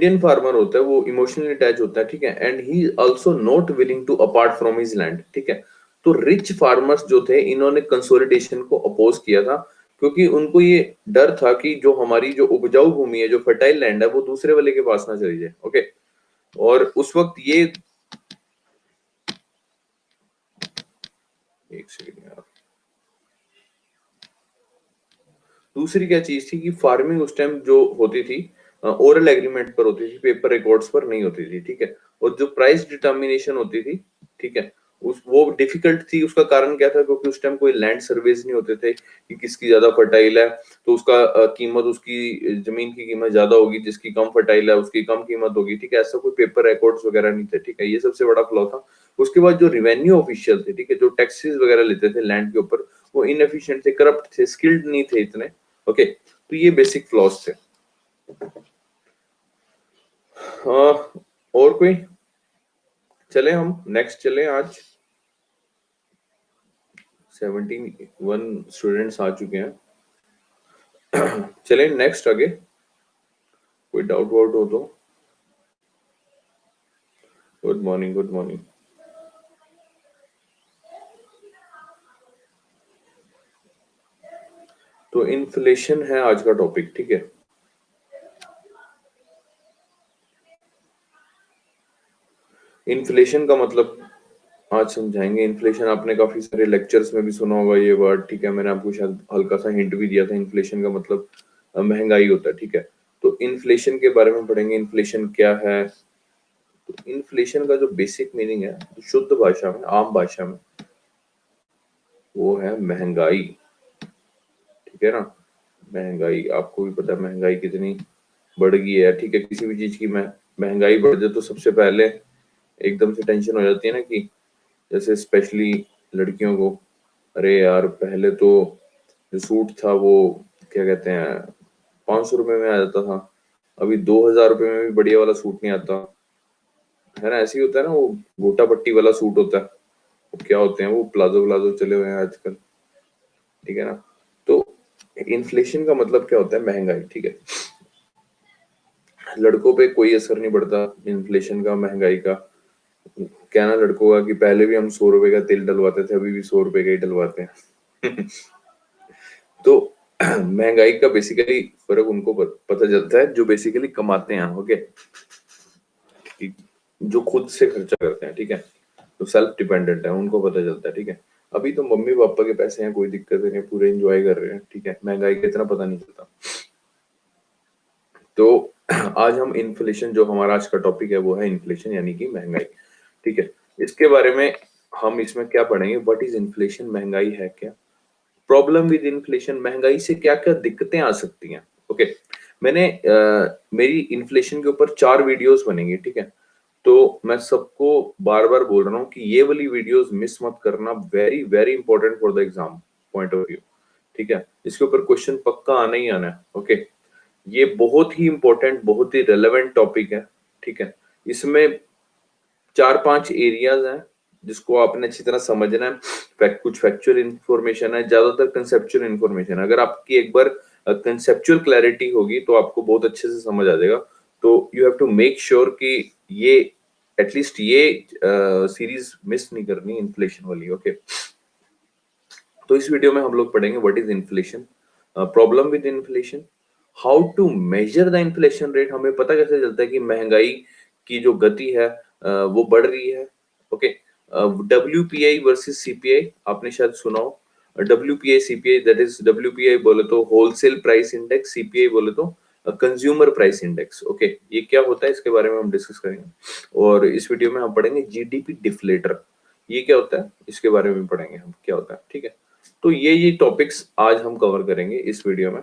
Indian farmer होता है वो इमोशनली अटैच होता है, ठीक है, and he also not willing to apart from his land, ठीक है। तो रिच फार्मर्स जो थे इन्होंने कंसोलिडेशन को अपोज किया था, क्योंकि उनको ये डर था कि जो हमारी जो उपजाऊ भूमि है, जो फर्टाइल लैंड है, वो दूसरे वाले के पास ना चली जाए। ओके, और उस वक्त ये एक सेकंड यार, दूसरी क्या चीज थी कि फार्मिंग उस टाइम जो होती थी ओरल एग्रीमेंट पर होती थी, पेपर रिकॉर्ड्स पर नहीं होती थी, ठीक है। और जो प्राइस डिटर्मिनेशन होती थी, ठीक है, उस वो डिफिकल्ट थी। उसका कारण क्या था? क्योंकि उस टाइम कोई लैंड सर्वेज नहीं होते थे कि किसकी ज्यादा फर्टाइल है, तो उसका कीमत, उसकी जमीन की कीमत ज्यादा होगी, जिसकी कम फर्टाइल है उसकी कम कीमत होगी, ठीक है। ऐसा कोई पेपर रिकॉर्ड्स वगैरह नहीं थे, ठीक है। ये सबसे बड़ा फ्लॉ था। उसके बाद जो रेवेन्यू ऑफिशियल थे, ठीक है, जो टैक्सेस वगैरह लेते थे लैंड के ऊपर, वो इनएफिशिएंट थे, करप्ट थे, स्किल्ड नहीं थे इतने। ओके, तो ये बेसिक फ्लॉज थे। हाँ, और कोई? चले हम नेक्स्ट चले। आज 71 स्टूडेंट्स आ चुके हैं। चले नेक्स्ट आगे। कोई डाउट वाउट हो तो? Good morning, good morning. तो इन्फ्लेशन है आज का टॉपिक, ठीक है। इन्फ्लेशन का मतलब आज समझाएंगे। इन्फ्लेशन आपने काफी सारे लेक्चर्स में भी सुना होगा ये वर्ड, ठीक है। मैंने आपको शायद हल्का सा हिंट भी दिया था। इन्फ्लेशन का मतलब महंगाई होता है, ठीक है। तो इन्फ्लेशन के बारे में पढ़ेंगे, इन्फ्लेशन क्या है। तो इन्फ्लेशन का जो बेसिक मीनिंग है शुद्ध भाषा में, आम भाषा में, वो है महंगाई, ठीक है ना। महंगाई, आपको भी पता है महंगाई कितनी बढ़ गई है, ठीक है। किसी भी चीज की महंगाई बढ़ जाए तो सबसे पहले एकदम से टेंशन हो जाती है ना, कि जैसे स्पेशली लड़कियों को, अरे यार पहले तो जो सूट था वो क्या कहते हैं 500 रुपए में आ जाता था, अभी 2000 रुपए में भी बढ़िया वाला सूट नहीं आता, है ना। ऐसे ही होता है ना, वो गोटा पट्टी वाला सूट होता है, वो क्या होते हैं, वो प्लाजो प्लाजो चले हुए हैं आजकल, ठीक है ना। तो इन्फ्लेशन का मतलब क्या होता है? महंगाई, ठीक है। लड़कों पे कोई असर नहीं पड़ता इन्फ्लेशन का, महंगाई का। कहना लड़कों का कि पहले भी हम 100 रुपए का तेल डलवाते थे, अभी भी 100 रुपए का ही डलवाते हैं। तो महंगाई का बेसिकली फर्क उनको पता चलता है जो बेसिकली कमाते हैं, ओके, जो खुद से खर्चा करते हैं, ठीक है, तो सेल्फ डिपेंडेंट है, उनको पता चलता है, ठीक है। अभी तो मम्मी पापा के पैसे हैं, कोई दिक्कत नहीं, पूरे एंजॉय कर रहे हैं, ठीक है, महंगाई का इतना पता नहीं चलता। तो आज हम इन्फ्लेशन, जो हमारा आज का टॉपिक है वो है इन्फ्लेशन, यानी कि महंगाई, ठीक है। इसके बारे में हम इसमें क्या पढ़ेंगे? व्हाट इज इन्फ्लेशन, महंगाई है क्या, प्रॉब्लम विद इन्फ्लेशन, महंगाई से क्या क्या दिक्कतें आ सकती हैं। ओके, मैंने मेरी इन्फ्लेशन के ऊपर 4 वीडियोस बनेंगे, ठीक है। तो मैं सबको बार बार बोल रहा हूँ कि ये वाली वीडियोस मिस मत करना, very very important for the exam point of view, ठीक है। इसके ऊपर क्वेश्चन पक्का आना ही आना है, ओके। ये बहुत ही इंपॉर्टेंट, बहुत ही रेलेवेंट टॉपिक है, ठीक है। इसमें 4-5 एरियाज हैं जिसको आपने अच्छी तरह समझना है। कुछ फैक्चुअल इंफॉर्मेशन है, ज्यादातर कंसेप्चुअल इंफॉर्मेशन है। अगर आपकी एक बार कंसेप्चुअल क्लैरिटी होगी तो आपको बहुत अच्छे से समझ आ जाएगा। तो you have to make sure कि ये एटलीस्ट ये सीरीज मिस नहीं करनी, इन्फ्लेशन वाली, ओके। तो इस वीडियो में हम लोग पढ़ेंगे what is inflation, problem with inflation, how to measure the inflation rate, हमें पता कैसे चलता है कि महंगाई की जो गति है वो बढ़ रही है, ओके। WPI वर्सेस सीपीआई, आपने शायद सुना हो। WPI CPI, that is WPI बोले तो होलसेल प्राइस इंडेक्स, सीपीआई बोले तो कंज्यूमर प्राइस इंडेक्स, ओके। ये क्या होता है इसके बारे में हम डिस्कस करेंगे। और इस वीडियो में हम पढ़ेंगे जीडीपी डिफ्लेटर, ये क्या होता है इसके बारे में पढ़ेंगे हम, क्या होता है, ठीक है। तो ये टॉपिक्स आज हम कवर करेंगे इस वीडियो में।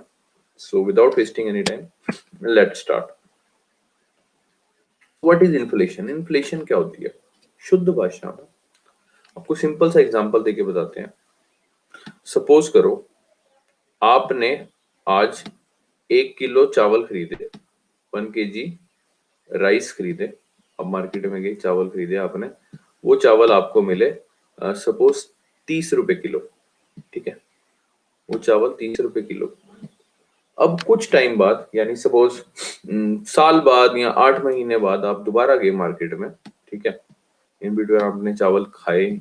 So without wasting any time, let's start. What is inflation, inflation क्या होती है शुद्ध भाषा में? आपको सिंपल सा एग्जांपल देके बताते हैं। सपोज करो आपने आज 1 किलो चावल खरीदे, 1 kg राइस खरीदे, अब मार्केट में गए चावल खरीदे आपने, वो चावल आपको मिले सपोज 30 रुपए किलो, ठीक है। वो चावल 30 रुपए किलो। अब कुछ टाइम बाद यानी सपोज साल बाद या 8 महीने बाद आप दोबारा गए मार्केट में, ठीक है, इन बिटवीन आपने चावल खाए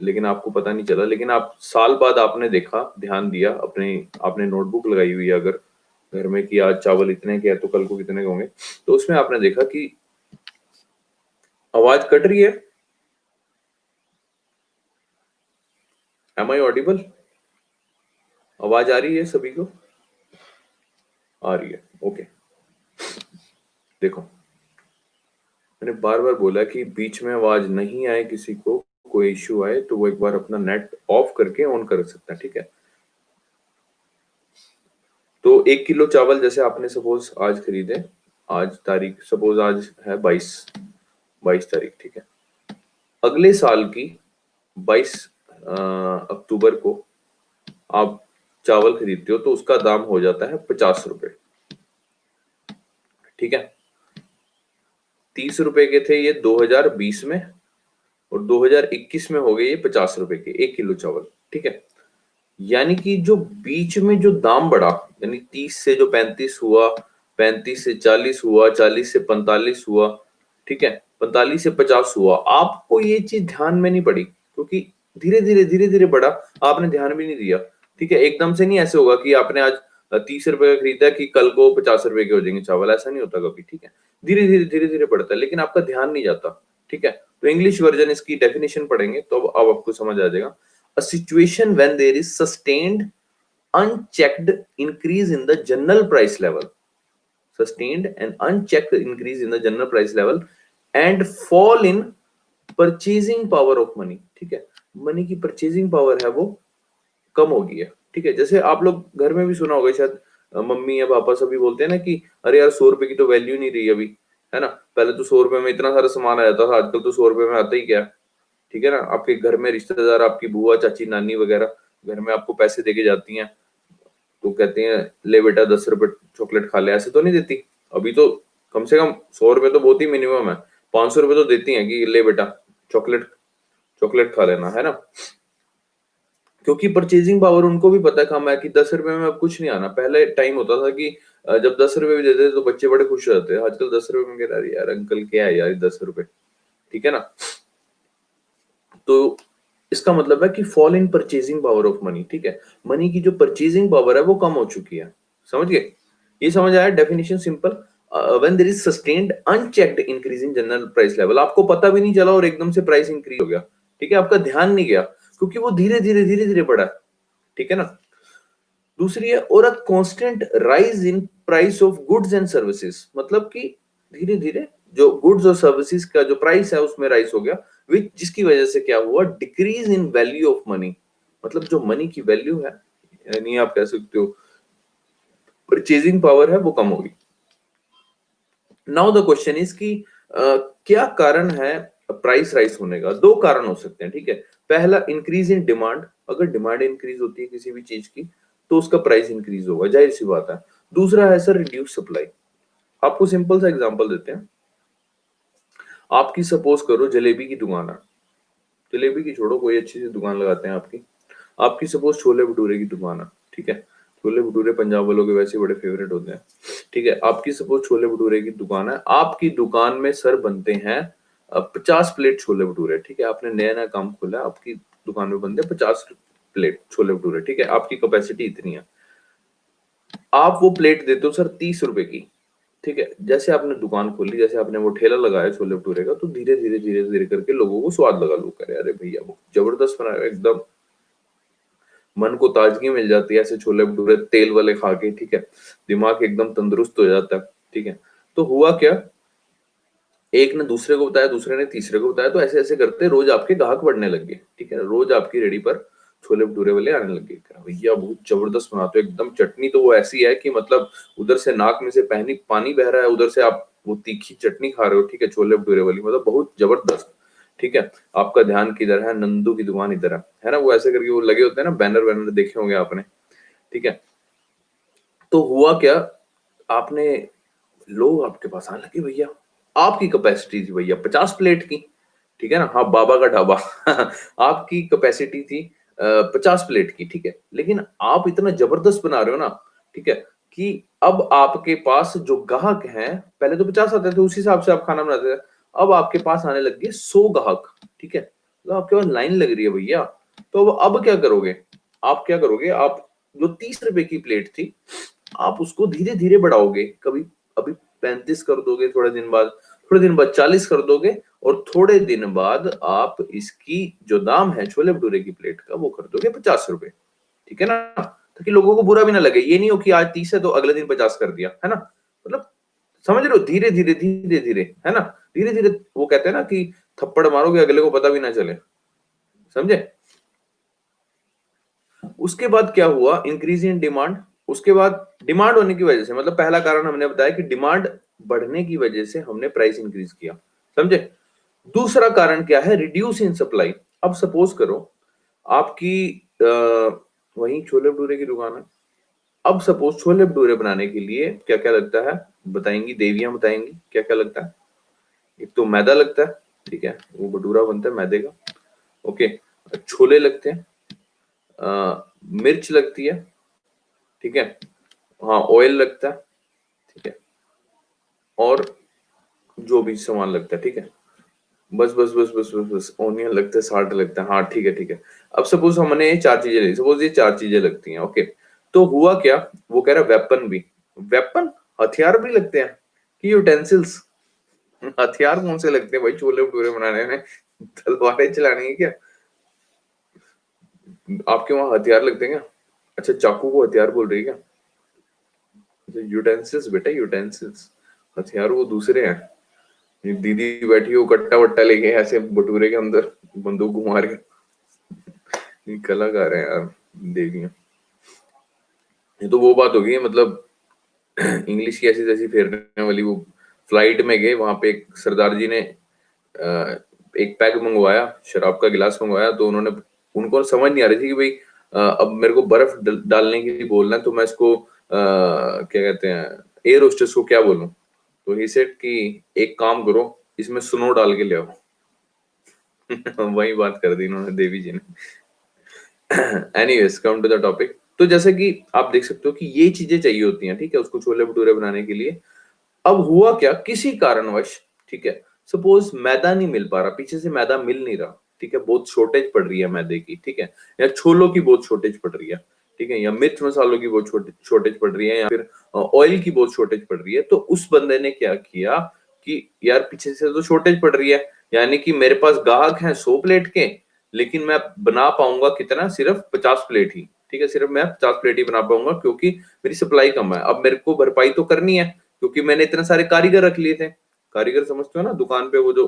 लेकिन आपको पता नहीं चला, लेकिन आप साल बाद आपने देखा, ध्यान दिया, अपने आपने नोटबुक लगाई हुई है अगर घर में कि आज चावल इतने के हैं तो कल को कितने के होंगे, तो उसमें आपने देखा कि आवाज कट रही है। Am I audible? आवाज आ रही है सभी को? आ रही है, ओके। देखो, मैंने बार बार बोला कि बीच में आवाज नहीं आए, किसी को कोई इश्यू आए तो वो एक बार अपना नेट ऑफ करके ऑन कर सकता है, ठीक है। तो 1 किलो चावल जैसे आपने सपोज आज खरीदे, आज तारीख सपोज आज है 22 तारीख, ठीक है। अगले साल की 22 अक्टूबर को आप चावल खरीदते हो तो उसका दाम हो जाता है 50 रुपए, ठीक है। 30 रुपए के थे ये 2020 में, और 2021 में हो गए ये 50 रुपए के 1 किलो चावल, ठीक है। यानी कि जो बीच में जो दाम बढ़ा, यानी 30 से जो 35 हुआ, 35 से 40 हुआ, 40 से 45 हुआ, ठीक है, 45 से 50 हुआ, आपको ये चीज ध्यान में नहीं पड़ी क्योंकि धीरे धीरे बढ़ा, आपने ध्यान भी नहीं दिया, ठीक है। एकदम से नहीं ऐसे होगा कि आपने आज 30 रुपए का खरीदा कि कल को 50 रुपए के हो जाएंगे चावल, ऐसा नहीं होता कभी, ठीक है। धीरे धीरे बढ़ता है लेकिन आपका ध्यान नहीं जाता, ठीक है। तो इंग्लिश वर्जन इसकी डेफिनेशन पढ़ेंगे तो अब आपको समझ आ जाएगा। A situation when there is sustained unchecked increase in the general price level, sustained and unchecked increase in the general price level and fall in purchasing power of money, ठीक है। मनी की परचेजिंग पावर है वो कम हो गई है, ठीक है। जैसे आप लोग घर में भी सुना होगा शायद, मम्मी या पापा सभी बोलते हैं ना कि अरे यार 100 रुपए की तो वैल्यू नहीं रही अभी, है ना। पहले तो 100 रुपए में इतना सारा सामान आ जाता था, आजकल तो 100 रुपए में आता ही क्या है, ठीक है ना। आपके घर में रिश्तेदार, आपकी बुआ चाची नानी वगैरह घर में आपको पैसे देके जाती हैं तो कहते हैं ले बेटा 10 रुपए चॉकलेट खा ले, ऐसे तो नहीं देती। अभी तो कम से कम 100 रुपए तो बहुत ही मिनिमम है, 500 रुपए तो देती हैं कि ले बेटा चॉकलेट चॉकलेट खा लेना, है ना। क्योंकि परचेजिंग पावर उनको भी पता है कम है कि 10 रुपए में अब कुछ नहीं आना। पहले टाइम होता था कि जब 10 रुपए भी देते थे तो बच्चे बड़े खुश हो जाते हैं, आजकल 10 रुपए में कह रहा है यार अंकल क्या है यार 10 रुपए, ठीक है ना। तो इसका मतलब है कि fall in purchasing power of money, ठीक है। मनी की जो परचेजिंग पावर है वो कम हो चुकी है, समझ गए। ये समझ आया definition simple. When there is sustained unchecked increase in general price level, आपको पता भी नहीं चला और एकदम से प्राइस इंक्रीज हो गया, ठीक है, आपका ध्यान नहीं गया क्योंकि वो धीरे धीरे बढ़ा है, ठीक है ना। दूसरी है और a constant rise in price of goods and services, मतलब कि धीरे धीरे जो गुड्स और सर्विसेज का जो प्राइस है उसमें राइज हो गया, विच जिसकी वजह से क्या हुआ, decrease in value of money, मतलब जो मनी की वैल्यू है, यानी आप कह सकते हो परचेजिंग पावर है वो कम होगी। नाउ द क्वेश्चन इज कि क्या कारण है प्राइस राइज होने का। दो कारण हो सकते हैं, ठीक है। पहला इंक्रीज इन डिमांड, अगर डिमांड इंक्रीज होती है किसी भी चीज की तो उसका प्राइस इंक्रीज होगा, जाहिर सी बात है। दूसरा है सर रिड्यूस सप्लाई। आपको सिंपल सा एग्जांपल देते हैं। आपकी सपोज करो जलेबी की दुकान है, जलेबी की छोड़ो कोई अच्छी सी दुकान लगाते हैं आपकी, आपकी सपोज छोले भटूरे की दुकान है, ठीक है। छोले भटूरे पंजाब वालों के वैसे बड़े फेवरेट होते हैं, ठीक है। आपकी सपोज छोले भटूरे की दुकान है, आपकी दुकान में सर बनते हैं 50 प्लेट छोले भटूरे, ठीक है। आपने नया नया काम खोला, आपकी दुकान में बनते हैं 50 प्लेट छोले भटूरे, ठीक है। आपकी कैपेसिटी इतनी है, आप वो प्लेट देते हो सर 30 रुपए की, ठीक है। जैसे आपने दुकान खोली, जैसे आपने वो ठेला लगाया छोले भटूरे का, तो धीरे धीरे करके लोगों को स्वाद लगा, लोग करे अरे भैया वो जबरदस्त बना है एकदम, मन को ताजगी मिल जाती है ऐसे छोले भटूरे तेल वाले खा के, ठीक है। दिमाग एकदम तंदुरुस्त हो जाता है, ठीक है। तो हुआ क्या, एक ने दूसरे को बताया, दूसरे ने तीसरे को बताया, तो ऐसे ऐसे करते रोज आपके ग्राहक बढ़ने लग गए, ठीक है। रोज आपकी रेडी पर छोले भटूरे वाले आने लग गए, भैया बहुत जबरदस्त बनाते हो एकदम, चटनी तो वो ऐसी है कि मतलब उधर से नाक में से पानी पानी बह रहा है, उधर से आप वो तीखी चटनी खा रहे हो, ठीक है, छोले भटूरे वाली, मतलब बहुत जबरदस्त, ठीक है। आपका ध्यान किधर है, नंदू की दुकान इधर है ना। वो ऐसे करके वो लगे होते हैं ना बैनर वैनर, देखे होंगे आपने, ठीक है। तो हुआ क्या, आपने लोग आपके पास आने लगे भैया, आपकी कैपेसिटी थी भैया 50 प्लेट की, ठीक है ना। हाँ बाबा का ढाबा आपकी कैपेसिटी थी 50 प्लेट की, ठीक है, लेकिन आप इतना जबरदस्त बना रहे हो ना, ठीक है, कि अब आपके पास जो ग्राहक हैं, पहले तो 50 आते थे, उसी हिसाब से आप खाना बनाते थे, अब आपके पास आने लग गए 100 ग्राहक, ठीक है, तो आपके पास लाइन लग रही है भैया। तो अब क्या करोगे, आप क्या करोगे, आप जो 30 रुपए की प्लेट थी, आप उसको धीरे धीरे बढ़ाओगे, कभी अभी 35 कर दोगे, थोड़े दिन बाद 40 कर दोगे, और थोड़े दिन बाद आप इसकी जो दाम है छोले भटूरे की प्लेट का वो कर दोगे 50 रुपए, ठीक है ना, ताकि लोगों को बुरा भी ना लगे। ये नहीं हो कि आज 30 है तो अगले दिन 50 कर दिया, है ना, मतलब समझ रहे हो, धीरे धीरे धीरे धीरे, है ना, धीरे धीरे। वो कहते हैं ना कि थप्पड़ मारोगे अगले को पता भी ना चले, समझे। उसके बाद क्या हुआ, इंक्रीज इन डिमांड। उसके बाद डिमांड होने की वजह से, मतलब पहला कारण हमने बताया कि डिमांड बढ़ने की वजह से हमने प्राइस इंक्रीज किया, समझे। दूसरा कारण क्या है, रिड्यूस इन सप्लाई। अब सपोज करो आपकी वही छोले भटूरे की दुकान है, अब सपोज छोले भटूरे बनाने के लिए क्या क्या लगता है, बताएंगी देवियां, बताएंगी क्या क्या लगता है। एक तो मैदा लगता है, ठीक है, वो भटूरा बनता है मैदे का, ओके। छोले लगते हैं, मिर्च लगती है, ठीक है, हाँ ऑयल लगता है, ठीक है, और जो भी सामान लगता है, ठीक है, बस ऑनियन लगता है, साल्ट लगता है, हाँ ठीक है ठीक है। अब सपोज हमने ये 4 चीजें ली, सपोज ये 4 चीजें लगती हैं, ओके। तो हुआ क्या, वो कह रहा है वेपन भी, वेपन हथियार भी लगते हैं कि यूटेंसिल्स, हथियार कौन से लगते हैं भाई छोले भटूरे बनाने में, तलवारें चलानी है क्या, आपके वहां हथियार लगते हैं क्या, अच्छा चाकू को हथियार बोल रही है क्या, यूटेंसिल्स बेटा यूटेंसिल्स, हथियार वो दूसरे हैं। ये दीदी बैठी हो कट्टा वट्टा लेके ऐसे भटूरे के अंदर बंदूक घुमा रहे, ये कलाकार है यार देवियां। ये तो वो बात होगी, मतलब इंग्लिश की ऐसी तैसी फेरने वाली। वो फ्लाइट में गए, वहां पे एक सरदार जी ने एक पैक मंगवाया, शराब का गिलास मंगवाया, तो उन्होंने, उनको समझ नहीं आ रही थी कि भाई अब मेरे को बर्फ डालने के लिए बोलना है, तो मैं इसको क्या कहते हैं, एयर होस्टेस को क्या बोलूं। तो ही सेड कि एक काम करो, इसमें स्नो डाल के ले आओ। वही बात कर दी इन्होंने, देवी जी ने। Anyways come to the topic. तो जैसे कि आप देख सकते हो कि ये चीजें चाहिए होती हैं, ठीक है, उसको छोले भटूरे बनाने के लिए। अब हुआ क्या, किसी कारणवश, ठीक है, सपोज मैदा नहीं मिल पा रहा, पीछे से मैदा मिल नहीं रहा, ठीक है, बहुत शॉर्टेज पड़ रही है मैदे की, ठीक है, या छोलों की बहुत शॉर्टेज पड़ रही है, ठीक है, या मिर्च मसालों की बहुत शॉर्टेज पड़ रही है, या फिर ऑयल की बहुत शॉर्टेज पड़ रही है। तो उस बंदे ने क्या किया कि यार पीछे से तो शॉर्टेज पड़ रही है, यानी कि मेरे पास ग्राहक हैं 100 प्लेट के, लेकिन मैं बना पाऊंगा कितना, सिर्फ 50 प्लेट ही, ठीक है, सिर्फ मैं 50 प्लेट ही बना पाऊंगा, क्योंकि मेरी सप्लाई कम है। अब मेरे को भरपाई तो करनी है, क्योंकि मैंने इतने सारे कारीगर रख लिए थे। कारीगर समझते हो ना, दुकान पे वो जो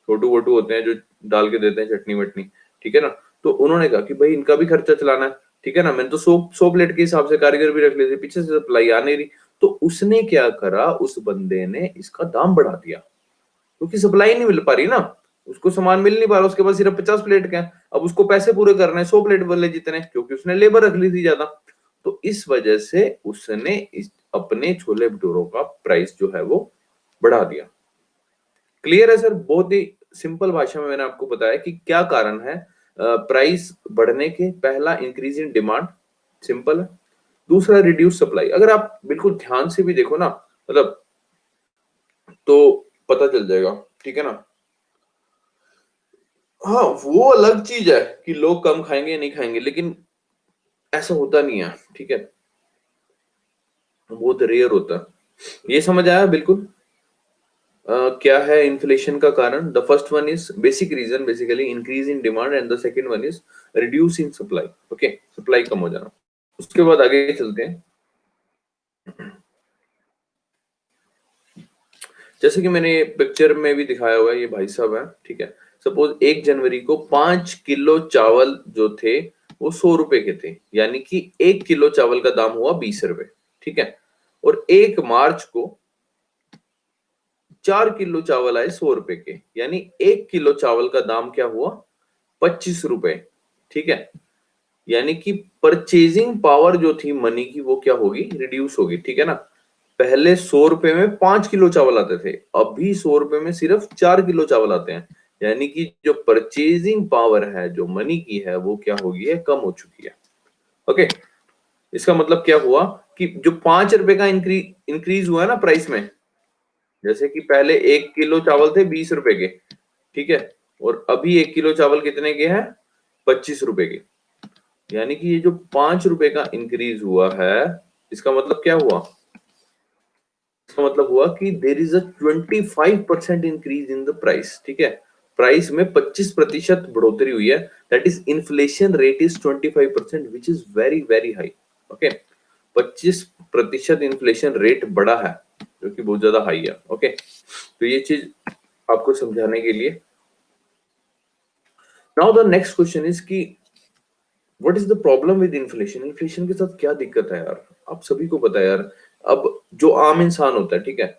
छोटू वोटू होते हैं जो डाल के देते हैं चटनी वटनी, ठीक है ना। तो उन्होंने कहा कि भाई इनका भी खर्चा चलाना है, ठीक है ना, मैंने तो 100 प्लेट के हिसाब से कारीगर भी रख लिए थे, पीछे से सप्लाई आ नहीं रही। तो उसने क्या करा, उस बंदे ने इसका दाम बढ़ा दिया, क्योंकि सप्लाई नहीं मिल पा रही ना, उसको सामान मिल नहीं पा रहा, उसके पास सिर्फ 50 प्लेट का है, अब उसको पैसे पूरे करने 100 प्लेट वाले जितने, क्योंकि उसने लेबर रख ली थी ज्यादा। तो इस वजह से उसने अपने छोले भटूरों का प्राइस जो है वो बढ़ा दिया। क्लियर है सर, बहुत ही सिंपल भाषा में मैंने आपको बताया कि क्या कारण है प्राइस बढ़ने के। पहला इंक्रीज इन डिमांड, सिंपल है। दूसरा रिड्यूस सप्लाई। अगर आप बिल्कुल ध्यान से भी देखो ना, मतलब तो पता चल जाएगा, ठीक है ना। हाँ वो अलग चीज है कि लोग कम खाएंगे या नहीं खाएंगे, लेकिन ऐसा होता नहीं है, ठीक है, बहुत रेयर होता है। ये समझ आया बिल्कुल। क्या है इन्फ्लेशन का कारण। The first one is basic reason, basically increase in demand, and the second one is reduce in supply. Okay, supply कम हो जाना। उसके बाद आगे चलते हैं। जैसे कि मैंने पिक्चर में भी दिखाया हुआ है, ये भाई साहब है, ठीक है। सपोज 1 जनवरी को 5 किलो चावल जो थे वो 100 रुपए के थे, यानी कि 1 किलो चावल का दाम हुआ 20 रुपए, ठीक है। और 1 मार्च को 4 किलो चावल आए 100 रुपए के, यानी 1 किलो चावल का दाम क्या हुआ, 25 रुपए, ठीक है। यानी कि परचेजिंग पावर जो थी मनी की वो क्या होगी, रिड्यूस होगी, ठीक है ना। पहले 100 रुपए में 5 किलो चावल आते थे, अभी 100 रुपए में सिर्फ 4 किलो चावल आते हैं, यानी कि जो परचेजिंग पावर है जो मनी की है वो क्या हो गई है, कम हो चुकी है। ओके, इसका मतलब क्या हुआ कि जो 5 रुपए का इंक्रीज हुआ है ना प्राइस में, जैसे कि पहले 1 किलो चावल थे 20 रुपए के, ठीक है, और अभी 1 किलो चावल कितने के हैं, 25 रुपए के। यानी कि ये जो 5 रुपए का इंक्रीज हुआ है, इसका मतलब क्या हुआ, इसका मतलब हुआ कि there is a 25% increase in the price, ठीक है, प्राइस में 25% बढ़ोतरी हुई है, that is inflation rate is 25%, which is very very high. Okay, 25% inflation rate बड़ा है, जो कि बहुत ज्यादा हाई है। ओके, तो ये चीज आपको समझाने के लिए। Now the next question is कि what is the problem with inflation, inflation के साथ क्या दिक्कत है यार, आप सभी को पता है यार। अब जो आम इंसान होता है, ठीक है,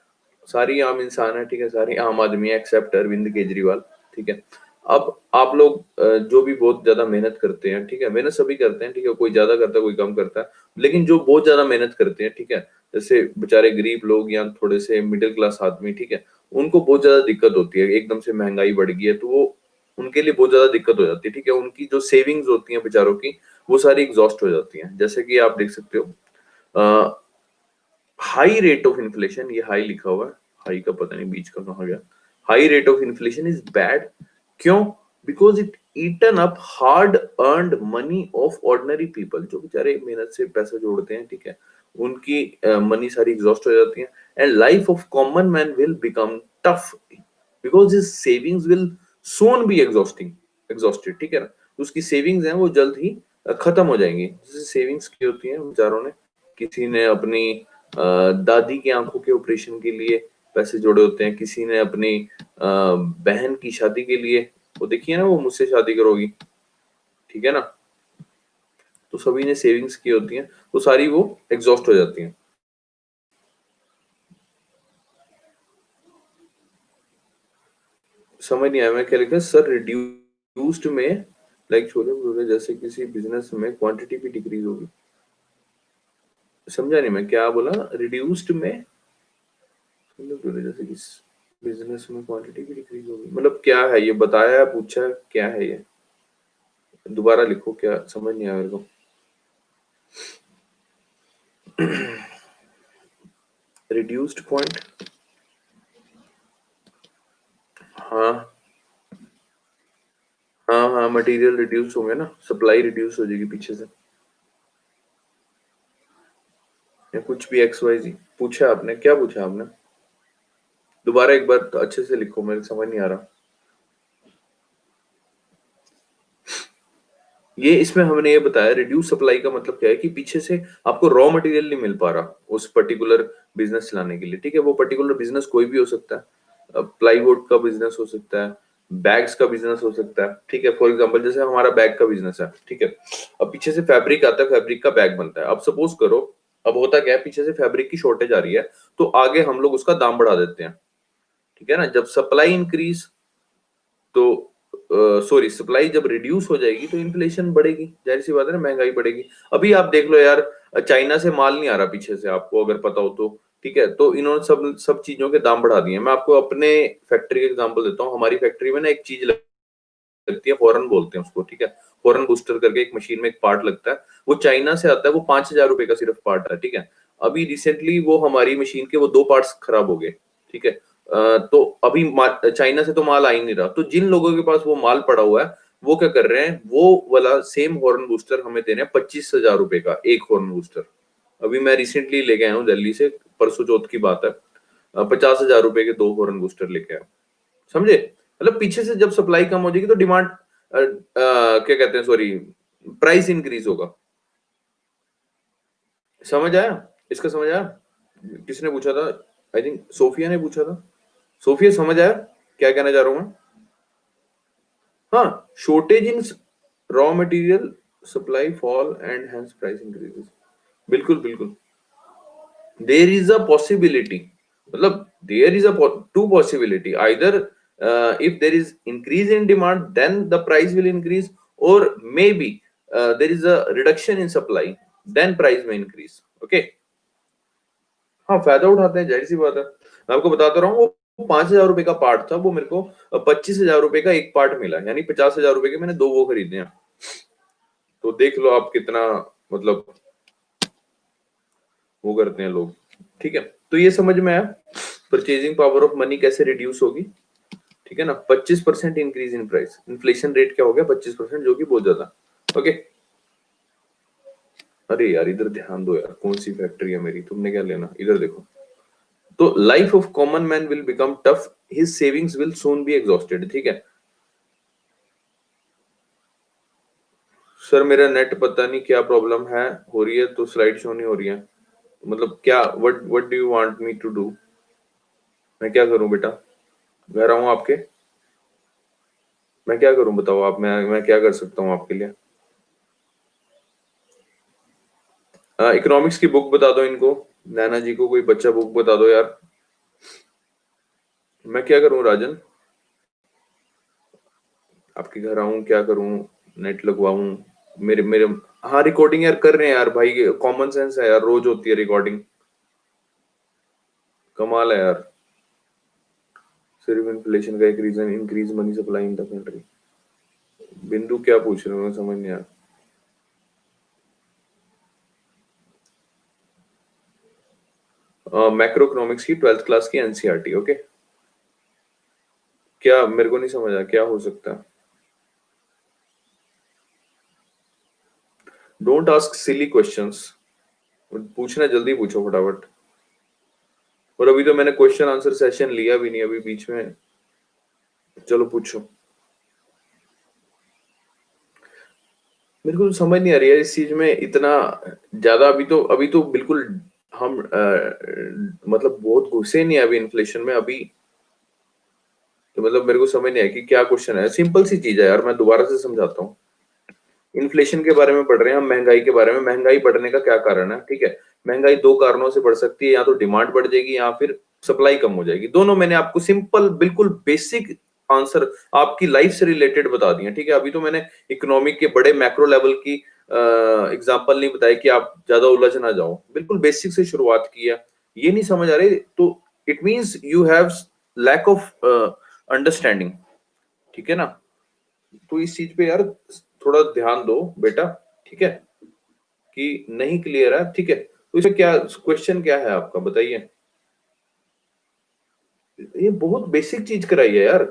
सारी आम इंसान है, ठीक है, सारी आम आदमी है एक्सेप्ट अरविंद केजरीवाल, ठीक है। अब आप लोग जो भी बहुत ज्यादा मेहनत करते हैं, ठीक है, मेहनत सभी करते हैं, ठीक है, कोई ज्यादा करता है कोई कम करता है, लेकिन जो बहुत ज्यादा मेहनत करते हैं, ठीक है, जैसे बेचारे गरीब लोग या थोड़े से मिडिल क्लास आदमी, ठीक है, उनको बहुत ज्यादा दिक्कत होती है, एकदम से महंगाई बढ़ गई है तो वो उनके लिए बहुत ज्यादा दिक्कत हो जाती है, ठीक है, उनकी जो सेविंग्स होती हैं बेचारों की वो सारी एग्जॉस्ट हो जाती हैं। जैसे कि आप देख सकते हो हाई रेट ऑफ इन्फ्लेशन, ये हाई लिखा हुआ है, हाई का पता नहीं बीच का कहाँ गया, high rate of inflation is bad, क्यों, because it eaten up hard earned money of ordinary people, जो बेचारे मेहनत से पैसा जोड़ते हैं, ठीक है, उनकी मनी सारी एग्जॉस्ट हो जाती है, and life of common man will become tough because his savings will soon be exhausted, ठीक है ना, तो उसकी सेविंग्स हैं वो जल्द ही खत्म हो जाएंगी। जैसे सेविंग्स की होती हैं बेचारों ने, किसी ने अपनी दादी की आंखों के ऑपरेशन के लिए पैसे जोड़े होते हैं, किसी ने अपनी बहन की शादी के लिए, वो देखिए ना वो मुझसे शादी करोगी, ठीक है ना, तो सभी ने सेविंग्स की होती हैं तो सारी वो एग्जॉस्ट हो जाती हैं। समझ नहीं आया मैं क्या लिखा सर, रिड्यूस्ड में लाइक छोले भटूरे जैसे किसी बिजनेस में क्वांटिटी भी डिक्रीज होगी, समझा नहीं मैं क्या बोला, रिड्यूस्ड में छोले भटूरे जैसे किस बिजनेस में क्वांटिटी भी डिक्रीज होगी, मतलब क्या है ये, बताया है, पूछा है, क्या है ये, दोबारा लिखो, क्या समझ नहीं आया मेरे को। रिड्यूस्ड पॉइंट, हाँ हाँ हाँ, मटेरियल रिड्यूस होंगे ना, सप्लाई रिड्यूस हो जाएगी पीछे से, या कुछ भी एक्स वाई जी पूछा आपने, क्या पूछा आपने, दोबारा एक बार तो अच्छे से लिखो, मेरे समझ नहीं आ रहा। ये इसमें हमने ये बताया रिड्यूस सप्लाई का मतलब क्या है कि पीछे से आपको रॉ मटेरियल नहीं मिल पा रहा उस पर्टिकुलर बिजनेस चलाने के लिए, ठीक है, वो पर्टिकुलर बिजनेस कोई भी हो सकता है, प्लाईवुड का बिजनेस हो सकता है, बैग्स का बिजनेस हो सकता है, ठीक है, फॉर एग्जांपल जैसे हमारा बैग का बिजनेस है, ठीक है, अब पीछे से फैब्रिक आता है, फैब्रिक का बैग बनता है, अब सपोज करो, अब होता क्या है, पीछे से फैब्रिक की शॉर्टेज आ रही है तो आगे हम लोग उसका दाम बढ़ा देते हैं, ठीक है ना, जब सप्लाई इंक्रीज तो सॉरी सप्लाई जब रिड्यूस हो जाएगी तो इन्फ्लेशन बढ़ेगी, जाहिर सी बात है ना, महंगाई बढ़ेगी। अभी आप देख लो यार, चाइना से माल नहीं आ रहा पीछे से, आपको अगर पता हो तो, ठीक है, तो इन्होंने सब सब चीजों के दाम बढ़ा दिए। मैं आपको अपने फैक्ट्री का एग्जांपल देता हूँ, हमारी फैक्ट्री में ना एक चीज लगती है, हॉर्न बोलते हैं उसको, ठीक है, हॉर्न बूस्टर करके एक मशीन में एक पार्ट लगता है, वो चाइना से आता है, वो 5,000 रुपए का सिर्फ पार्ट है, ठीक है, अभी रिसेंटली वो हमारी मशीन के वो 2 पार्ट्स खराब हो गए, ठीक है, तो अभी चाइना से तो माल आ ही नहीं रहा, तो जिन लोगों के पास वो माल पड़ा हुआ है वो क्या कर रहे हैं, वो वाला सेम हॉर्न बूस्टर हमें दे रहे हैं 25,000 रुपए का एक हॉर्न बूस्टर। अभी मैं रिसेंटली लेके आया हूँ दिल्ली से, परसों चौथ की बात है, 50,000 रुपए के 2 हॉर्न बूस्टर लेके आया, समझे, मतलब पीछे से जब सप्लाई कम हो जाएगी तो डिमांड क्या कहते हैं, सॉरी, प्राइस इंक्रीज होगा। समझ आया, इसका समझ आया, किसने पूछा था, आई थिंक सोफिया ने पूछा था, सोफिया समझ आया क्या कहना चाह रहा हूं मैं, हाँ, shortage in raw material supply fall and hence price increases, बिल्कुल बिल्कुल, देयर इज अ पॉसिबिलिटी, मतलब there is a two possibility, either if there is increase in demand then the price will increase, or maybe there is a reduction in supply then price may increase। okay, हाँ फायदा उठाते हैं, जाहिर सी बात है, मैं आपको बताता रहा हूँ, 5,000 रुपए का पार्ट था, वो मेरे को 25,000 रुपए का एक पार्ट मिला, यानी 50,000 रुपए के मैंने दो वो खरीदे हैं। तो देख लो आप कितना मतलब वो करते हैं लोग। ठीक है, तो ये समझ में आया परचेजिंग पावर ऑफ मनी कैसे रिड्यूस होगी। ठीक है ना, 25% increase in price, inflation rate क्या हो गया 25%, जो कि बहुत ज्यादा। ओके, अरे यार इधर ध्यान दो यार, कौन सी फैक्ट्री है मेरी, तुमने क्या लेना, इधर देखो। तो life of common man will become tough, his savings will soon be exhausted. ठीक है सर, मेरा नेट पता नहीं क्या प्रॉब्लम है, हो रही है तो स्लाइड शो नहीं हो रही है, मतलब क्या, what do you want me to do, मैं क्या करूं बेटा, घर आऊं आपके, मैं क्या करूं बताओ आप, मैं क्या कर सकता हूं आपके लिए। इकोनॉमिक्स की बुक बता दो इनको, नैना जी को कोई बच्चा बुक बता दो यार। मैं क्या करूं राजन, आपके घर आऊं, क्या करूं, नेट लगवाऊं, मेरे मेरे हाँ रिकॉर्डिंग यार कर रहे हैं यार भाई, कॉमन सेंस है यार, रोज होती है रिकॉर्डिंग, कमाल है यार। सिर्फ इन्फ्लेशन का एक reason increase money supply in the country, Bindu क्या पूछ रहे हो समझ नहीं आया। मैक्रो इकोनॉमिक्स की 12th क्लास की एनसीईआरटी। ओके, क्या मेरे को नहीं समझ आया क्या हो सकता है। डोंट आस्क सिली क्वेश्चंस, पूछना जल्दी पूछो फटाफट। और अभी तो मैंने क्वेश्चन आंसर सेशन लिया भी नहीं अभी बीच में, चलो पूछो। मेरे को तो समझ नहीं आ रही है इस चीज में इतना ज्यादा, अभी तो बिल्कुल हम मतलब बहुत घुसे नहीं है अभी इन्फ्लेशन में अभी, तो मतलब मेरे को समझ नहीं आया कि क्या क्वेश्चन है। सिंपल सी चीज है यार, मैं दोबारा से समझाता हूँ। इन्फ्लेशन के बारे में पढ़ रहे हैं हम, महंगाई के बारे में, महंगाई बढ़ने का क्या कारण है। ठीक है, महंगाई दो कारणों से बढ़ सकती है, या तो डिमांड बढ़ जाएगी या फिर सप्लाई कम हो जाएगी, दोनों मैंने आपको सिंपल बिल्कुल बेसिक आंसर आपकी लाइफ से रिलेटेड बता दिए। ठीक है, अभी तो मैंने इकोनॉमिक के बड़े मैक्रो लेवल की एग्जांपल नहीं बताई कि आप ज्यादा उलझ ना जाओ, बिल्कुल बेसिक से शुरुआत की है। ये नहीं समझ आ रही तो it means you have lack of understanding. ठीक है ना, तो इस चीज पे यार थोड़ा ध्यान दो बेटा। ठीक है, कि नहीं क्लियर है। ठीक है, तो इसमें क्या क्वेश्चन क्या है आपका बताइए। ये बहुत बेसिक चीज कराई है यार,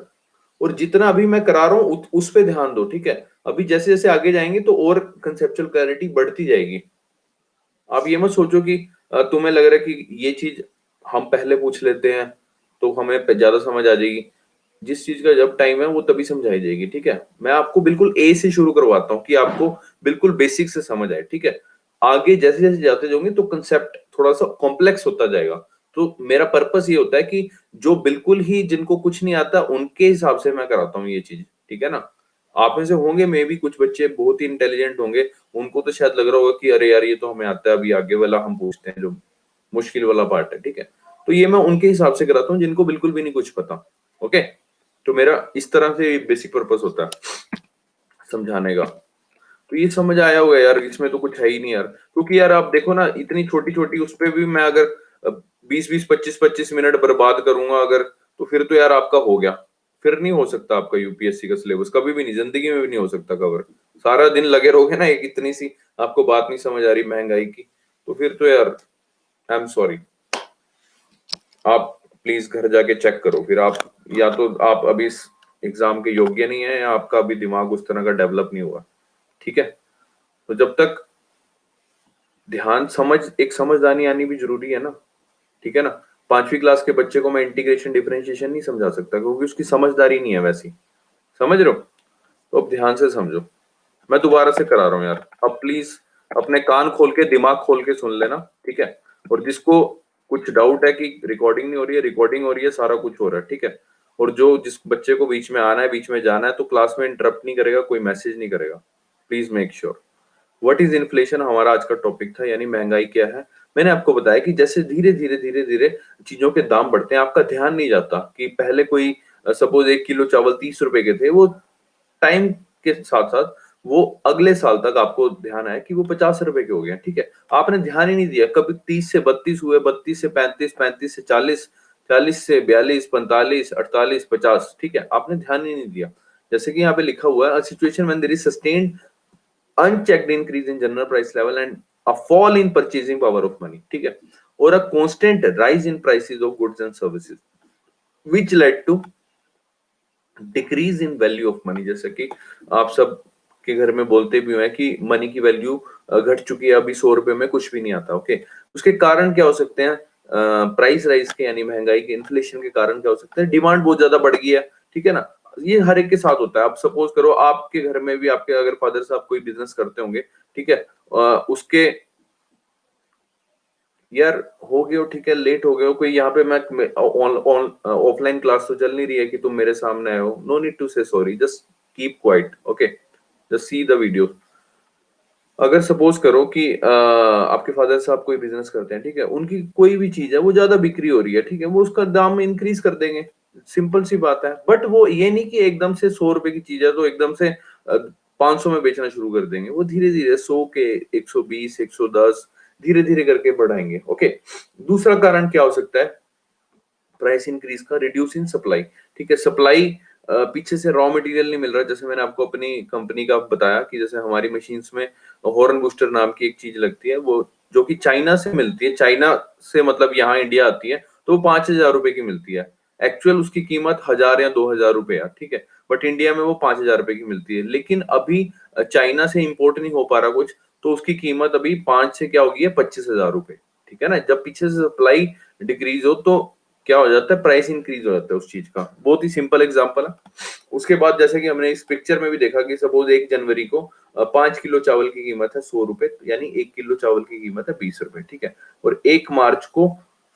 और जितना अभी मैं करा रहा हूँ उस पे ध्यान दो। ठीक है, अभी जैसे जैसे आगे जाएंगे तो और कंसेप्चुअल क्लैरिटी बढ़ती जाएगी। आप ये मत सोचो कि तुम्हें लग रहा है कि ये चीज हम पहले पूछ लेते हैं तो हमें ज्यादा समझ आ जाएगी। जिस चीज का जब टाइम है वो तभी समझाई जाएगी। ठीक है, मैं आपको बिल्कुल ए से शुरू करवाता हूँ कि आपको बिल्कुल बेसिक से समझ आए। ठीक है, आगे जैसे जैसे जाते जाओगे तो कंसेप्ट थोड़ा सा कॉम्प्लेक्स होता जाएगा। तो मेरा पर्पस ये होता है कि जो बिल्कुल ही जिनको कुछ नहीं आता उनके हिसाब से मैं कराता हूँ ये चीज। ठीक है ना, आप में से होंगे मे भी कुछ बच्चे बहुत ही इंटेलिजेंट होंगे, उनको तो शायद लग रहा होगा कि अरे यार ये तो हमें आता है, अभी आगे वाला हम पूछते हैं जो मुश्किल वाला पार्ट है। ठीक है, तो ये मैं उनके हिसाब से कराता हूँ जिनको बिल्कुल भी नहीं कुछ पता। ओके, तो मेरा इस तरह से बेसिक पर्पस होता है समझाने का। तो ये समझ आया होगा यार, इसमें तो कुछ है ही नहीं यार, क्योंकि यार आप देखो ना इतनी छोटी छोटी उस पे भी मैं अगर 20-20 25-25 मिनट बर्बाद करूंगा अगर, तो फिर तो यार आपका हो गया, फिर नहीं हो सकता आपका यूपीएससी का सिलेबस, कभी भी नहीं, जिंदगी में भी नहीं हो सकता कवर। सारा दिन लगे रहोगे ना एक इतनी सी आपको बात नहीं समझ आ रही महंगाई की, तो फिर तो यार आई एम सॉरी, आप प्लीज घर जाके चेक करो फिर आप, या तो आप अभी इस एग्जाम के योग्य नहीं है या आपका अभी दिमाग उस तरह का डेवलप नहीं हुआ। ठीक है, तो जब तक ध्यान समझ एक समझदारी आनी भी जरूरी है ना। ठीक है ना, 5वीं क्लास के बच्चे को मैं इंटीग्रेशन डिफरेंशिएशन नहीं समझा सकता क्योंकि उसकी समझदारी नहीं है वैसी, समझ रहे हो। तो अब ध्यान से समझो, मैं दोबारा से करा रहा हूँ यार, अब प्लीज अपने कान खोल के दिमाग खोल के सुन लेना। ठीक है, और जिसको कुछ डाउट है कि रिकॉर्डिंग नहीं हो रही है, रिकॉर्डिंग हो रही है, सारा कुछ हो रहा है। ठीक है, और जो जिस बच्चे को बीच में आना है बीच में जाना है तो क्लास में इंटरप्ट नहीं करेगा, कोई मैसेज नहीं करेगा, please make sure. What is inflation हमारा आज का टॉपिक था, यानी महंगाई क्या है। मैंने आपको बताया कि जैसे धीरे धीरे धीरे धीरे चीजों के दाम बढ़ते हैं आपका ध्यान नहीं जाता कि पहले कोई सपोज 1 किलो चावल 30 रुपए के थे, वो टाइम के साथ साथ वो अगले साल तक आपको ध्यान आया कि वो 50 रुपए के हो गए। ठीक है, आपने ध्यान ही नहीं दिया, कभी 30 से 32 हुए, 32 से 35, 35 से 40, 40 से 42, 45, 48, 50, ठीक है, आपने ध्यान ही नहीं दिया। जैसे कि यहाँ पे लिखा हुआ है, situation when there is sustained unchecked increase in general price level and a fall in purchasing power of money, ठीक है, और a constant rise in prices of goods and services which led to decrease in value of money. जैसे कि आप सब के घर में बोलते भी हैं कि मनी की वैल्यू घट चुकी है, अभी 100 रुपए में कुछ भी नहीं आता। ओके, उसके कारण क्या हो सकते हैं? प्राइस राइज के यानी महंगाई के, इन्फ्लेशन के कारण क्या हो सकते हैं? डिमांड बहुत ज्यादा बढ़ गई है, ठीक है ना। ये हर एक के साथ होता है। आप सपोज करो आपके घर में भी आपके अगर फादर साहब कोई बिजनेस करते होंगे, ठीक है, उसके यार हो गए हो, ठीक है, लेट हो गए हो, कोई यहाँ पे मैं ऑफलाइन क्लास तो चल नहीं रही है कि तुम मेरे सामने आए हो। नो नीड टू से sorry, just keep quiet, okay, just see the video. अगर सपोज करो कि आपके फादर साहब कोई बिजनेस करते हैं, ठीक है, उनकी कोई भी चीज है वो ज्यादा बिक्री हो रही है, ठीक है, वो उसका दाम इंक्रीज कर देंगे, सिंपल सी बात है। बट वो ये नहीं कि एकदम से 100 रुपए की चीज है तो एकदम से 500 में बेचना शुरू कर देंगे। वो धीरे धीरे 100 के 120, 110 धीरे धीरे करके बढ़ाएंगे। ओके, दूसरा कारण क्या हो सकता है प्राइस इंक्रीज का? रिड्यूस इन सप्लाई, ठीक है, सप्लाई पीछे से रॉ मटेरियल नहीं मिल रहा। जैसे मैंने आपको अपनी कंपनी का बताया कि जैसे हमारी मशीन्स में हॉर्न बूस्टर नाम की एक चीज लगती है, वो जो कि चाइना से मिलती है, चाइना से मतलब यहाँ इंडिया आती है, तो वो 5,000 रुपए की मिलती है। एक्चुअल उसकी कीमत 1,000 या 2,000 रुपए है, ठीक है, बट इंडिया में वो 5,000 रुपए की मिलती है। लेकिन अभी चाइना से इंपोर्ट नहीं हो पा रहा कुछ, तो उसकी कीमत अभी 5 से क्या होगी है 25,000 रुपए, ठीक है ना। जब पीछे से सप्लाई डिक्रीज हो तो क्या हो जाता है? प्राइस इंक्रीज हो जाता है उस चीज का। बहुत ही सिंपल एग्जांपल है। उसके बाद जैसे कि हमने इस पिक्चर में भी देखा कि सपोज 1 जनवरी को 5 किलो चावल की कीमत है 100 रुपए, यानी 1 किलो चावल की कीमत है 20 रुपए, ठीक है, और 1 मार्च को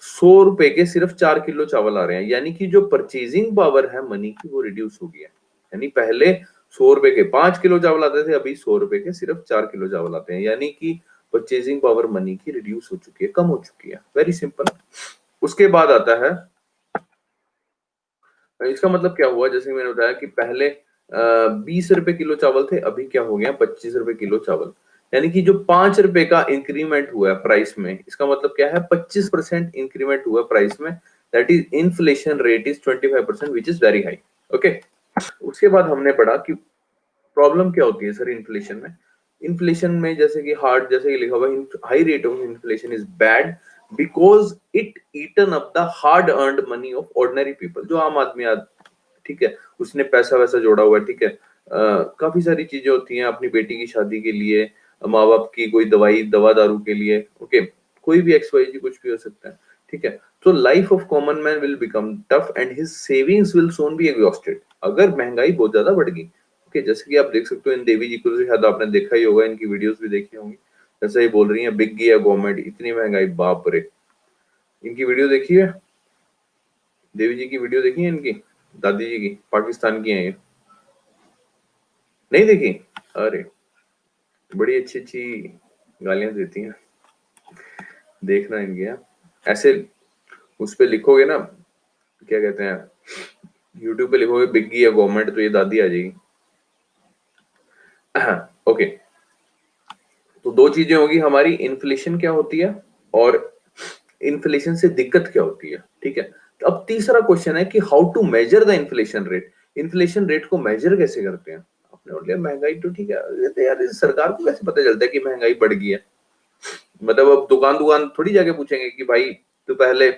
100 रुपए के सिर्फ 4 किलो चावल आ रहे हैं, यानी कि जो परचेजिंग पावर है मनी की वो रिड्यूस हो गई है। यानी पहले 100 रुपए के 5 किलो चावल आते थे, अभी 100 रुपए के सिर्फ 4 किलो चावल आते हैं, यानी कि परचेजिंग पावर मनी की रिड्यूस हो चुकी है, कम हो चुकी है। Very simple. उसके बाद आता है, इसका मतलब क्या हुआ? जैसे मैंने बताया कि पहले 20 रुपए किलो चावल थे, अभी क्या हो गया 25 रुपए किलो चावल, यानी कि जो 5 रुपए का इंक्रीमेंट हुआ है प्राइस में, इसका मतलब क्या है? 25% इंक्रीमेंट हुआ प्राइस में। That is inflation rate is 25%, which is very high. Okay, उसके बाद हमने पढ़ा कि प्रॉब्लम क्या होती है सर इन्फ्लेशन में। इन्फ्लेशन में जैसे कि हार्ड, जैसे कि लिखा हुआ है, high rate of inflation is bad because it eaten up the hard earned money of ordinary people. जो आम आदमी ठीक है, उसने पैसा वैसा जोड़ा हुआ है, ठीक है, काफी सारी चीजें होती हैं अपनी बेटी की शादी के लिए, माँ बाप की कोई दवाई दवा दारू के लिए, ओके, कोई भी एक्स वाई जी कुछ भी हो सकता है, ठीक है। तो life of common man will become tough and his savings will soon be exhausted, अगर महंगाई बहुत ज्यादा बढ़ गई। ओके, जैसे कि आप देख सकते हो इन देवी जी को तो शायद आपने देखा ही होगा, इनकी वीडियोस भी देखी होंगी। जैसे ये बोल रही है बिग गया गवर्नमेंट, इतनी महंगाई, बाप रे। इनकी वीडियो देखी है? देवी जी की वीडियो देखी है इनकी? दादी जी की, पाकिस्तान की है ये, नहीं देखी? अरे बड़ी अच्छी अच्छी गालियां देती हैं, देखना इनकी। यहाँ ऐसे उस पे लिखोगे ना, क्या कहते हैं, यूट्यूब पे लिखोगे बिग्गी या गवर्नमेंट, तो ये दादी आ जाएगी। ओके, तो दो चीजें होगी हमारी, इन्फ्लेशन क्या होती है और इन्फ्लेशन से दिक्कत क्या होती है, ठीक है। तो अब तीसरा क्वेश्चन है कि how to measure the inflation rate. Inflation rate को मेजर कैसे करते हैं? आपने बोल लिया महंगाई तो ठीक है, ये तो यार इस सरकार को कैसे पता चलता है कि महंगाई बढ़ गई है? मतलब अब दुकान दुकान थोड़ी जाके पूछेंगे कि भाई तू पहले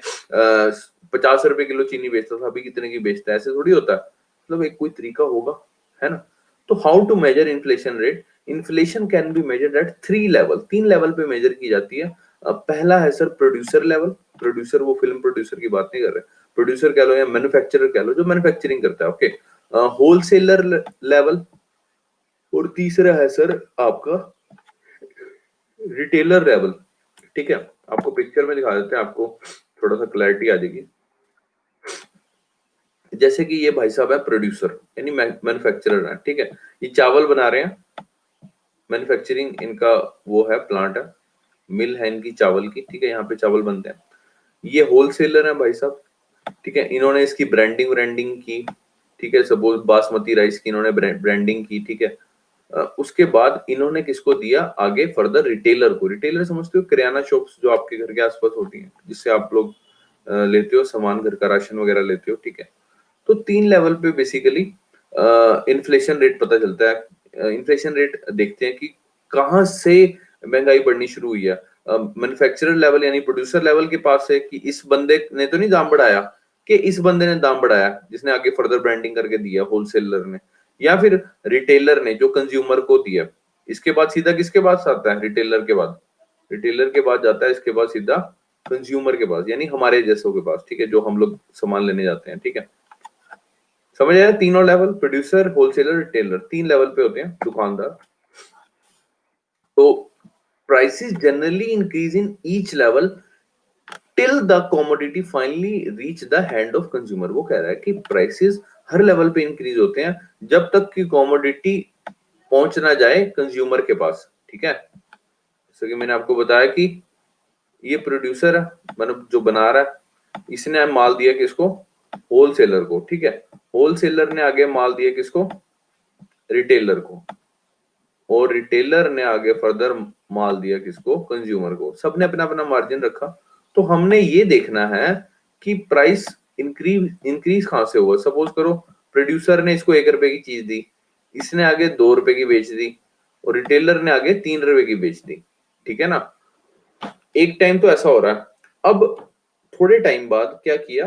50 रुपए किलो चीनी बेचता था, अभी कितने की बेचता है? ऐसे थोड़ी होता है। मतलब एक कोई तरीका होगा, है ना। तो how to measure inflation rate? Inflation can be measured at 3 level, 3 level पे मेजर की जाती है। पहला है सर प्रोड्यूसर लेवल। प्रोड्यूसर वो फिल्म प्रोड्यूसर की बात नहीं कर रहे, प्रोड्यूसर कह लो या मैन्युफैक्चरर कह लो, जो मैन्युफैक्चरिंग करता है। ओके, होलसेलर लेवल, और तीसरा है सर आपका रिटेलर लेवल, ठीक है। आपको पिक्चर में दिखा देते हैं, आपको थोड़ा सा क्लैरिटी आ जाएगी। जैसे कि ये भाई साहब है प्रोड्यूसर यानी मैन्युफैक्चरर है, ठीक है, ये चावल बना रहे हैं, मैन्युफैक्चरिंग इनका वो है, प्लांट है, मिल है इनकी चावल की, ठीक है, यहाँ पे चावल बनते हैं। ये होलसेलर है भाई साहब, ठीक है, इन्होंने इसकी ब्रांडिंग ब्रांडिंग की, ठीक है, सपोज बासमती राइस की इन्होंने ब्रांडिंग की, ठीक है। उसके बाद इन्होंने किसको दिया आगे फर्दर? रिटेलर को। रिटेलर समझते हो? किराना शॉप्स जो आपके घर के आसपास होती हैं, जिससे आप लोग लेते हो सामान, घर का राशन वगैरह लेते हो, ठीक है। तो 3 लेवल पे बेसिकली इन्फ्लेशन रेट पता चलता है। इन्फ्लेशन रेट देखते हैं कि कहाँ से महंगाई बढ़नी शुरू हुई है। मैन्युफैक्चरर लेवल यानी प्रोड्यूसर लेवल के पास है कि इस बंदे ने तो नहीं दाम बढ़ाया, कि इस बंदे ने दाम बढ़ाया जिसने आगे फर्दर ब्रांडिंग करके दिया, होलसेलर ने, या फिर रिटेलर ने जो कंज्यूमर को दिया। इसके बाद सीधा किसके पास आता है? रिटेलर के बाद। रिटेलर के बाद जाता है इसके बाद सीधा कंज्यूमर के पास, यानी हमारे जैसों के पास, ठीक है, जो हम लोग सामान लेने जाते हैं, ठीक है। समझ आया? तीनों level, producer, wholesaler, retailer, 3 level पे होते हैं दुकानदार। तो prices generally increase in each level till the commodity finally reach the hand of consumer। वो कह रहा है कि प्राइसेस हर लेवल पे इंक्रीज होते हैं जब तक कि कमोडिटी पहुंच ना जाए कंज्यूमर के पास, ठीक है। जैसे कि मैंने आपको बताया कि ये प्रोड्यूसर है, मतलब जो बना रहा है, इसने माल दिया किसको? होलसेलर को, ठीक है। होलसेलर ने आगे माल दिया किसको? रिटेलर को। और रिटेलर ने आगे फर्दर माल दिया किसको? कंज्यूमर को। सबने अपना अपना मार्जिन रखा। तो हमने ये देखना है कि प्राइस इंक्रीज कहां से हुआ। सपोज करो प्रोड्यूसर ने इसको 1 रुपए की चीज दी, इसने आगे 2 रुपए की बेच दी, और रिटेलर ने आगे 3 रुपए की बेच दी, ठीक है ना। एक टाइम तो ऐसा हो रहा है। अब थोड़े टाइम बाद क्या किया,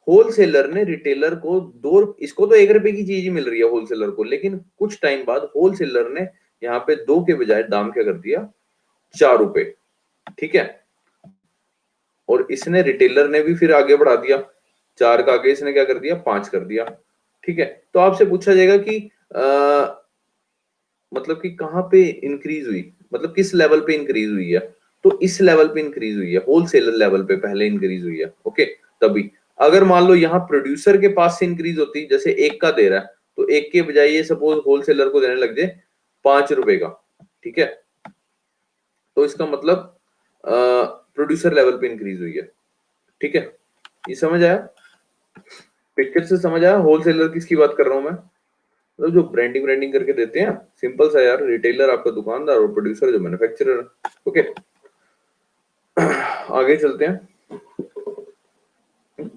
होलसेलर ने रिटेलर को इसको तो 1 रुपए की चीज ही मिल रही है होलसेलर को, लेकिन कुछ टाइम बाद होलसेलर ने यहाँ पे 2 के बजाय दाम क्या कर दिया? 4 रुपए, ठीक है। और इसने रिटेलर ने भी फिर आगे बढ़ा दिया, 4 का आगे इसने क्या कर दिया? 5 कर दिया, ठीक है। तो आपसे पूछा जाएगा कि मतलब कि कहां पे इंक्रीज हुई, मतलब किस लेवल पे इंक्रीज हुई है? तो इस लेवल पे इंक्रीज हुई है, होलसेलर लेवल पे पहले इंक्रीज हुई है, ओके। तभी अगर मान लो यहाँ प्रोड्यूसर के पास से इंक्रीज होती, जैसे 1 का दे रहा है, तो 1 के बजाय ये सपोज होलसेलर को देने लग जाए 5 रुपए का, ठीक है। तो इसका मतलब प्रोड्यूसर लेवल पे इंक्रीज हुई है, ठीक है। ये समझ आया? पिक्चर से समझ आया होलसेलर किसकी बात कर रहा हूं मैं? मतलब जो ब्रांडिंग ब्रांडिंग करके देते हैं, सिंपल सा यार। रिटेलर आपका दुकानदार और प्रोड्यूसर जो मैन्युफैक्चरर, ओके। आगे चलते हैं।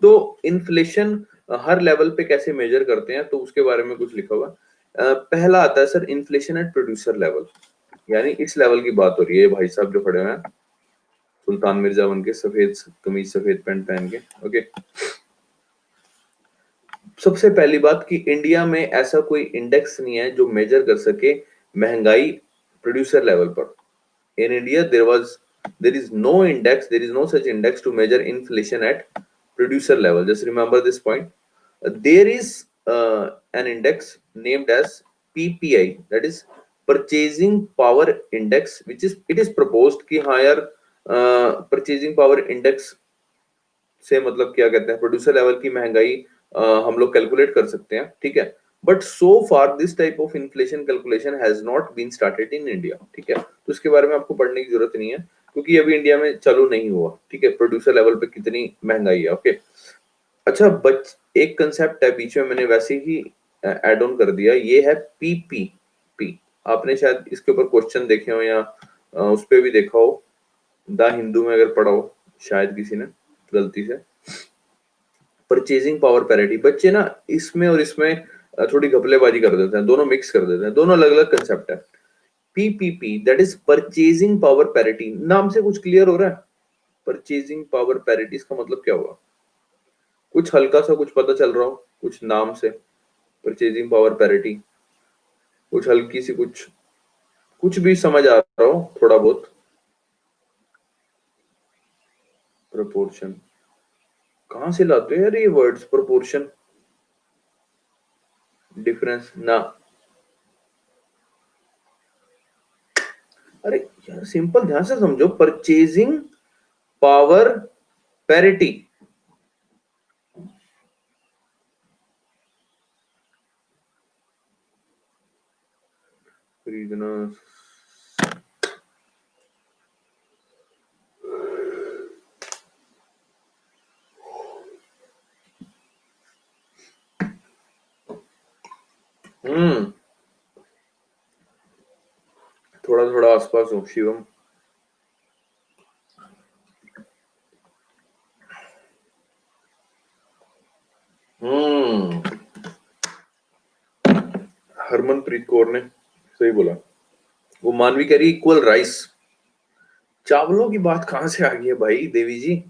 तो इन्फ्लेशन हर लेवल पे कैसे मेजर करते हैं, तो उसके बारे में कुछ लिखा हुआ पहला आता है sir inflation eight producer level, यानी इस लेवल की बात हो रही है। भाई साहब जो खड़े हुए हैं सुल्तान मिर्जा बन के, सफेद कमीज सफेद पैंट पहन के, ओके। सबसे पहली बात कि इंडिया में ऐसा कोई इंडेक्स नहीं है जो मेजर कर सके महंगाई प्रोड्यूसर लेवल पर। In India, there is no index, there is no such index to measure inflation at producer level. Just remember this point. There is an index named as PPI, that is Purchasing Power Index, which is it is proposed कि हाँ यार Purchasing Power Index से मतलब क्या कहते हैं, producer level की महंगाई हम लोग कैलकुलेट कर सकते हैं, ठीक है। But so far this type of inflation calculation has not been started in India, ठीक है। तो इसके बारे में आपको पढ़ने की जरूरत नहीं है क्योंकि अभी इंडिया में चालू नहीं हुआ, ठीक है, प्रोड्यूसर लेवल पे कितनी महंगाई है, ओके। अच्छा एक कंसेप्ट है बीच में मैंने वैसे ही एड ऑन कर दिया, ये है पीपीपी। आपने शायद इसके ऊपर क्वेश्चन देखे हो या उस पर भी देखा हो, द हिंदू में अगर पढ़ा हो शायद किसी ने गलती से। परचेजिंग पावर पैरिटी, बच्चे ना इसमें और इसमें थोड़ी घपलेबाजी कर देते हैं, दोनों मिक्स कर देते हैं, दोनों अलग अलग कंसेप्ट है। PPP that is purchasing power parity, नाम से कुछ क्लियर हो रहा है? परचेजिंग पावर पैरिटी इसका मतलब क्या हुआ? कुछ हल्का सा कुछ पता चल रहा हो कुछ नाम से? परचेजिंग पावर पैरिटी कुछ हल्की सी कुछ कुछ भी समझ आ रहा हो थोड़ा बहुत? प्रोपोर्शन कहां से लाते हो यार ये वर्ड्स? प्रोपोर्शन, डिफरेंस ना। अरे यार सिंपल ध्यान से समझो, परचेजिंग पावर पैरिटी। खरीदना, हम्म, थोड़ा थोड़ा आसपास हो शिवम। हरमनप्रीत कौर ने सही बोला। वो मानवी कह रही इक्वल राइस। चावलों की बात कहां से आ गई है भाई Devi ji?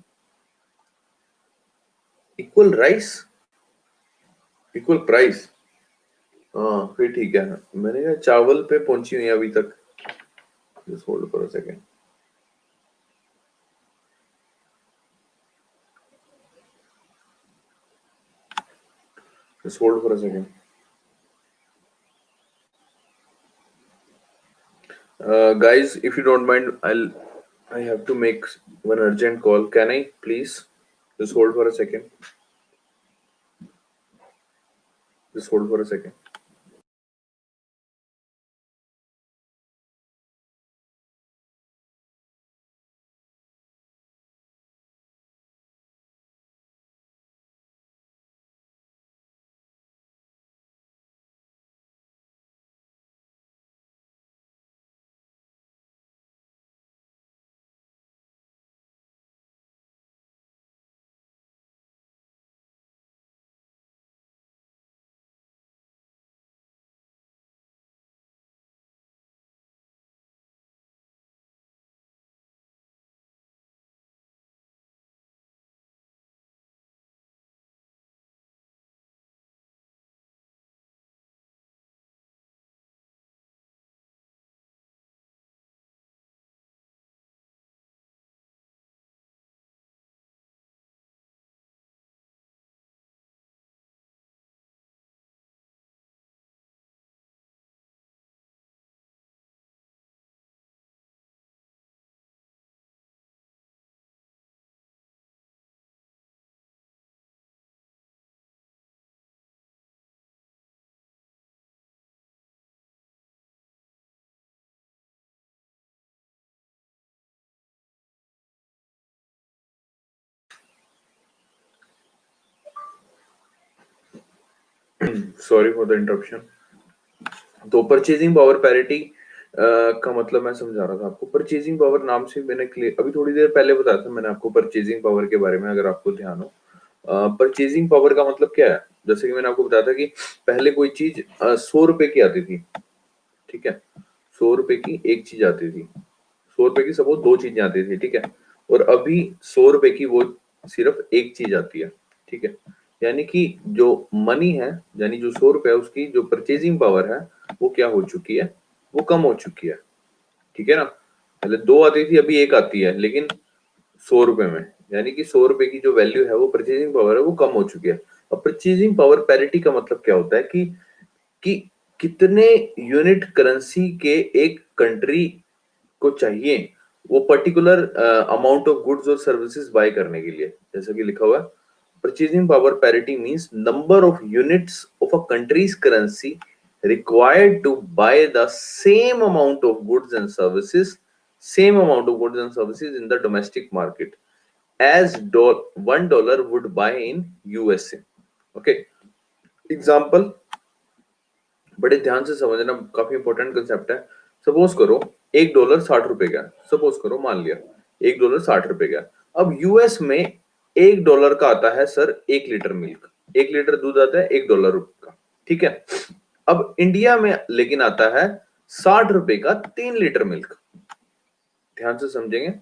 Equal rice, equal price. हाँ फिर ठीक है। मैंने कहा चावल पे पहुंची हुई है अभी तक। Just hold for a second. Just hold for a second. Guys, if you don't mind, I have to make one urgent call. Can I please just hold for a second? Just hold for a second. Sorry for the interruption. तो purchasing power parity का मतलब मैं समझा रहा था आपको। Purchasing power नाम से मैंने क्लियर अभी थोड़ी देर पहले बताया था मैंने आपको परचेजिंग पावर के बारे में, अगर आपको ध्यान हो। परचेजिंग पावर का मतलब क्या है? जैसे कि मैंने आपको बताया था कि पहले कोई चीज 100 रुपए की आती थी, ठीक है? 100 रुपए की एक चीज आती थी, 100 रुपए की सपोज दो चीजें आती थी, ठीक है? और अभी 100 रुपए की वो सिर्फ एक चीज आती है, ठीक है? यानी कि जो मनी है, यानी जो 100 रुपए है, उसकी जो परचेजिंग पावर है वो क्या हो चुकी है? वो कम हो चुकी है, ठीक है ना? पहले दो आती थी, अभी एक आती है, लेकिन 100 रुपए में। यानी कि 100 रुपए की जो वैल्यू है, वो परचेजिंग पावर है, वो कम हो चुकी है। अब परचेजिंग पावर पैरिटी का मतलब क्या होता है कि कितने यूनिट करेंसी के एक कंट्री को चाहिए वो पर्टिकुलर अमाउंट ऑफ गुड्स और सर्विसेज बाय करने के लिए। जैसा कि लिखा हुआ है, purchasing power parity means number of units of a countries currency required to buy the same amount of goods and services, same amount of goods and services in the domestic market as $1 would buy in USA. Okay, example, बड़े ध्यान से समझना, काफी important concept है। Suppose करो $1 60 का, suppose करो, मान लिया $1 60 का। अब यूएस में $1 का आता है सर 1 लीटर मिल्क, 1 लीटर दूध आता है $1 का, ठीक है? अब इंडिया में लेकिन आता है ₹60 का 3 लीटर मिल्क। ध्यान से समझेंगे,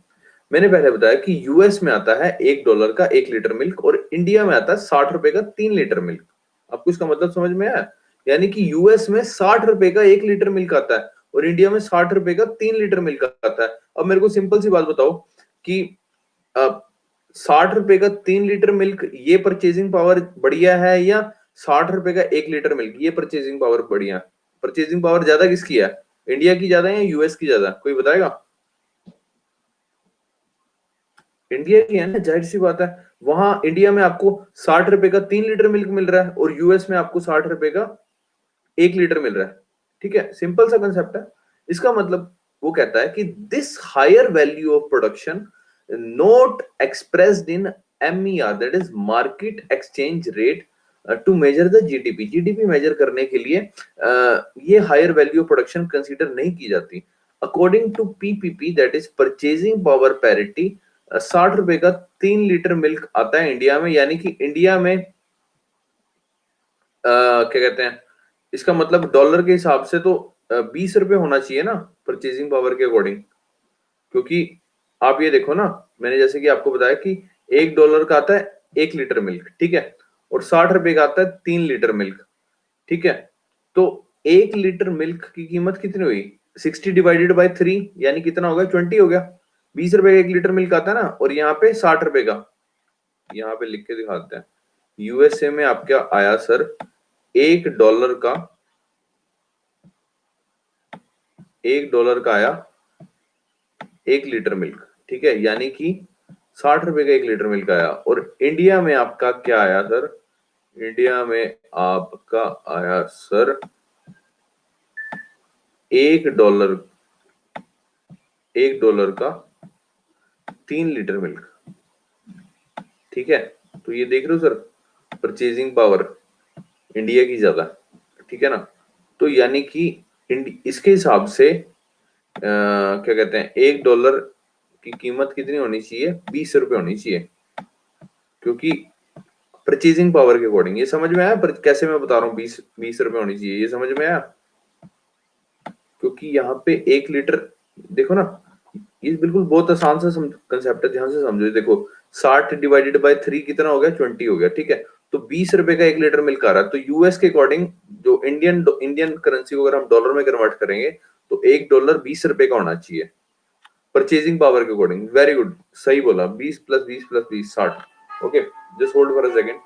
मैंने पहले बताया कि यूएस में आता है $1 का 1 लीटर मिल्क और इंडिया में आता है ₹60 का 3 लीटर मिल्क। आपको इसका मतलब समझ में आया? यानी कि यूएस में ₹60 का 1 लीटर मिल्क आता है और इंडिया में ₹60 का 3 लीटर मिल्क आता है। अब मेरे को सिंपल सी बात बताओ कि ₹60 का 3 लीटर मिल्क ये परचेजिंग पावर बढ़िया है या ₹60 का 1 लीटर मिल्क ये परचेजिंग पावर बढ़िया? परचेजिंग पावर ज्यादा किसकी है? इंडिया की ज्यादा है या यूएस की ज्यादा? कोई बताएगा? इंडिया की है ना, जाहिर सी बात है। वहां इंडिया में आपको ₹60 का 3 लीटर मिल्क मिल रहा है और यूएस में आपको ₹60 का 1 लीटर मिल रहा है, ठीक है? सिंपल सा कंसेप्ट है। इसका मतलब वो कहता है कि this higher value of production not expressed in MER, that is market exchange rate, to measure the GDP. GDP measure करने के लिए ये higher value of production consider नहीं की जाती। According to PPP, that is purchasing power parity, ₹60 का 3 litre milk आता है इंडिया में। यानी कि इंडिया में क्या कहते हैं, इसका मतलब डॉलर के हिसाब से तो 20 रुपए होना चाहिए ना परचेजिंग पावर के अकॉर्डिंग, क्योंकि आप ये देखो ना, मैंने जैसे कि आपको बताया कि $1 का आता है 1 लीटर मिल्क, ठीक है, और 60 रुपए का आता है 3 लीटर मिल्क, ठीक है। तो 1 लीटर मिल्क की कीमत कितनी हुई, 60 डिवाइडेड बाय 3 यानी कितना हो गया, 20 हो गया। 20 रुपए का 1 लीटर मिल्क आता है ना, और यहाँ पे 60 रुपए का, यहाँ पे लिख के दिखाते हैं। यूएसए में आपका आया सर $1 का, $1 का आया 1 लीटर मिल्क, ठीक है, यानी कि 60 रुपए का 1 लीटर मिल्क आया। और इंडिया में आपका क्या आया सर, इंडिया में आपका आया सर $1, $1 का 3 लीटर मिल्क, ठीक है। तो ये देख रहे हो सर, परचेजिंग पावर इंडिया की ज्यादा, ठीक है ना। तो यानी कि इसके हिसाब से क्या कहते हैं, $1 की कीमत कितनी होनी चाहिए, 20 रुपए होनी चाहिए, क्योंकि परचेजिंग पावर के अकॉर्डिंग। ये समझ में आया पर कैसे मैं बता रहा हूँ, 20 रुपए होनी चाहिए, ये समझ में आया। क्योंकि यहाँ पे 1 लीटर, देखो ना, ये बिल्कुल बहुत आसान सा कंसेप्ट है, ध्यान से समझो। देखो 60 डिवाइडेड बाय 3 कितना हो गया, 20 हो गया, ठीक है। तो 20 रुपए का 1 लीटर मिल्क आ रहा है, तो यूएस के अकॉर्डिंग जो इंडियन करेंसी को अगर हम डॉलर में कन्वर्ट करेंगे तो $1 20 रुपए का होना चाहिए परचेजिंग पावर के अकॉर्डिंग। वेरी गुड, सही बोला, 20 + 20 + 20 60। Okay, just hold for a second.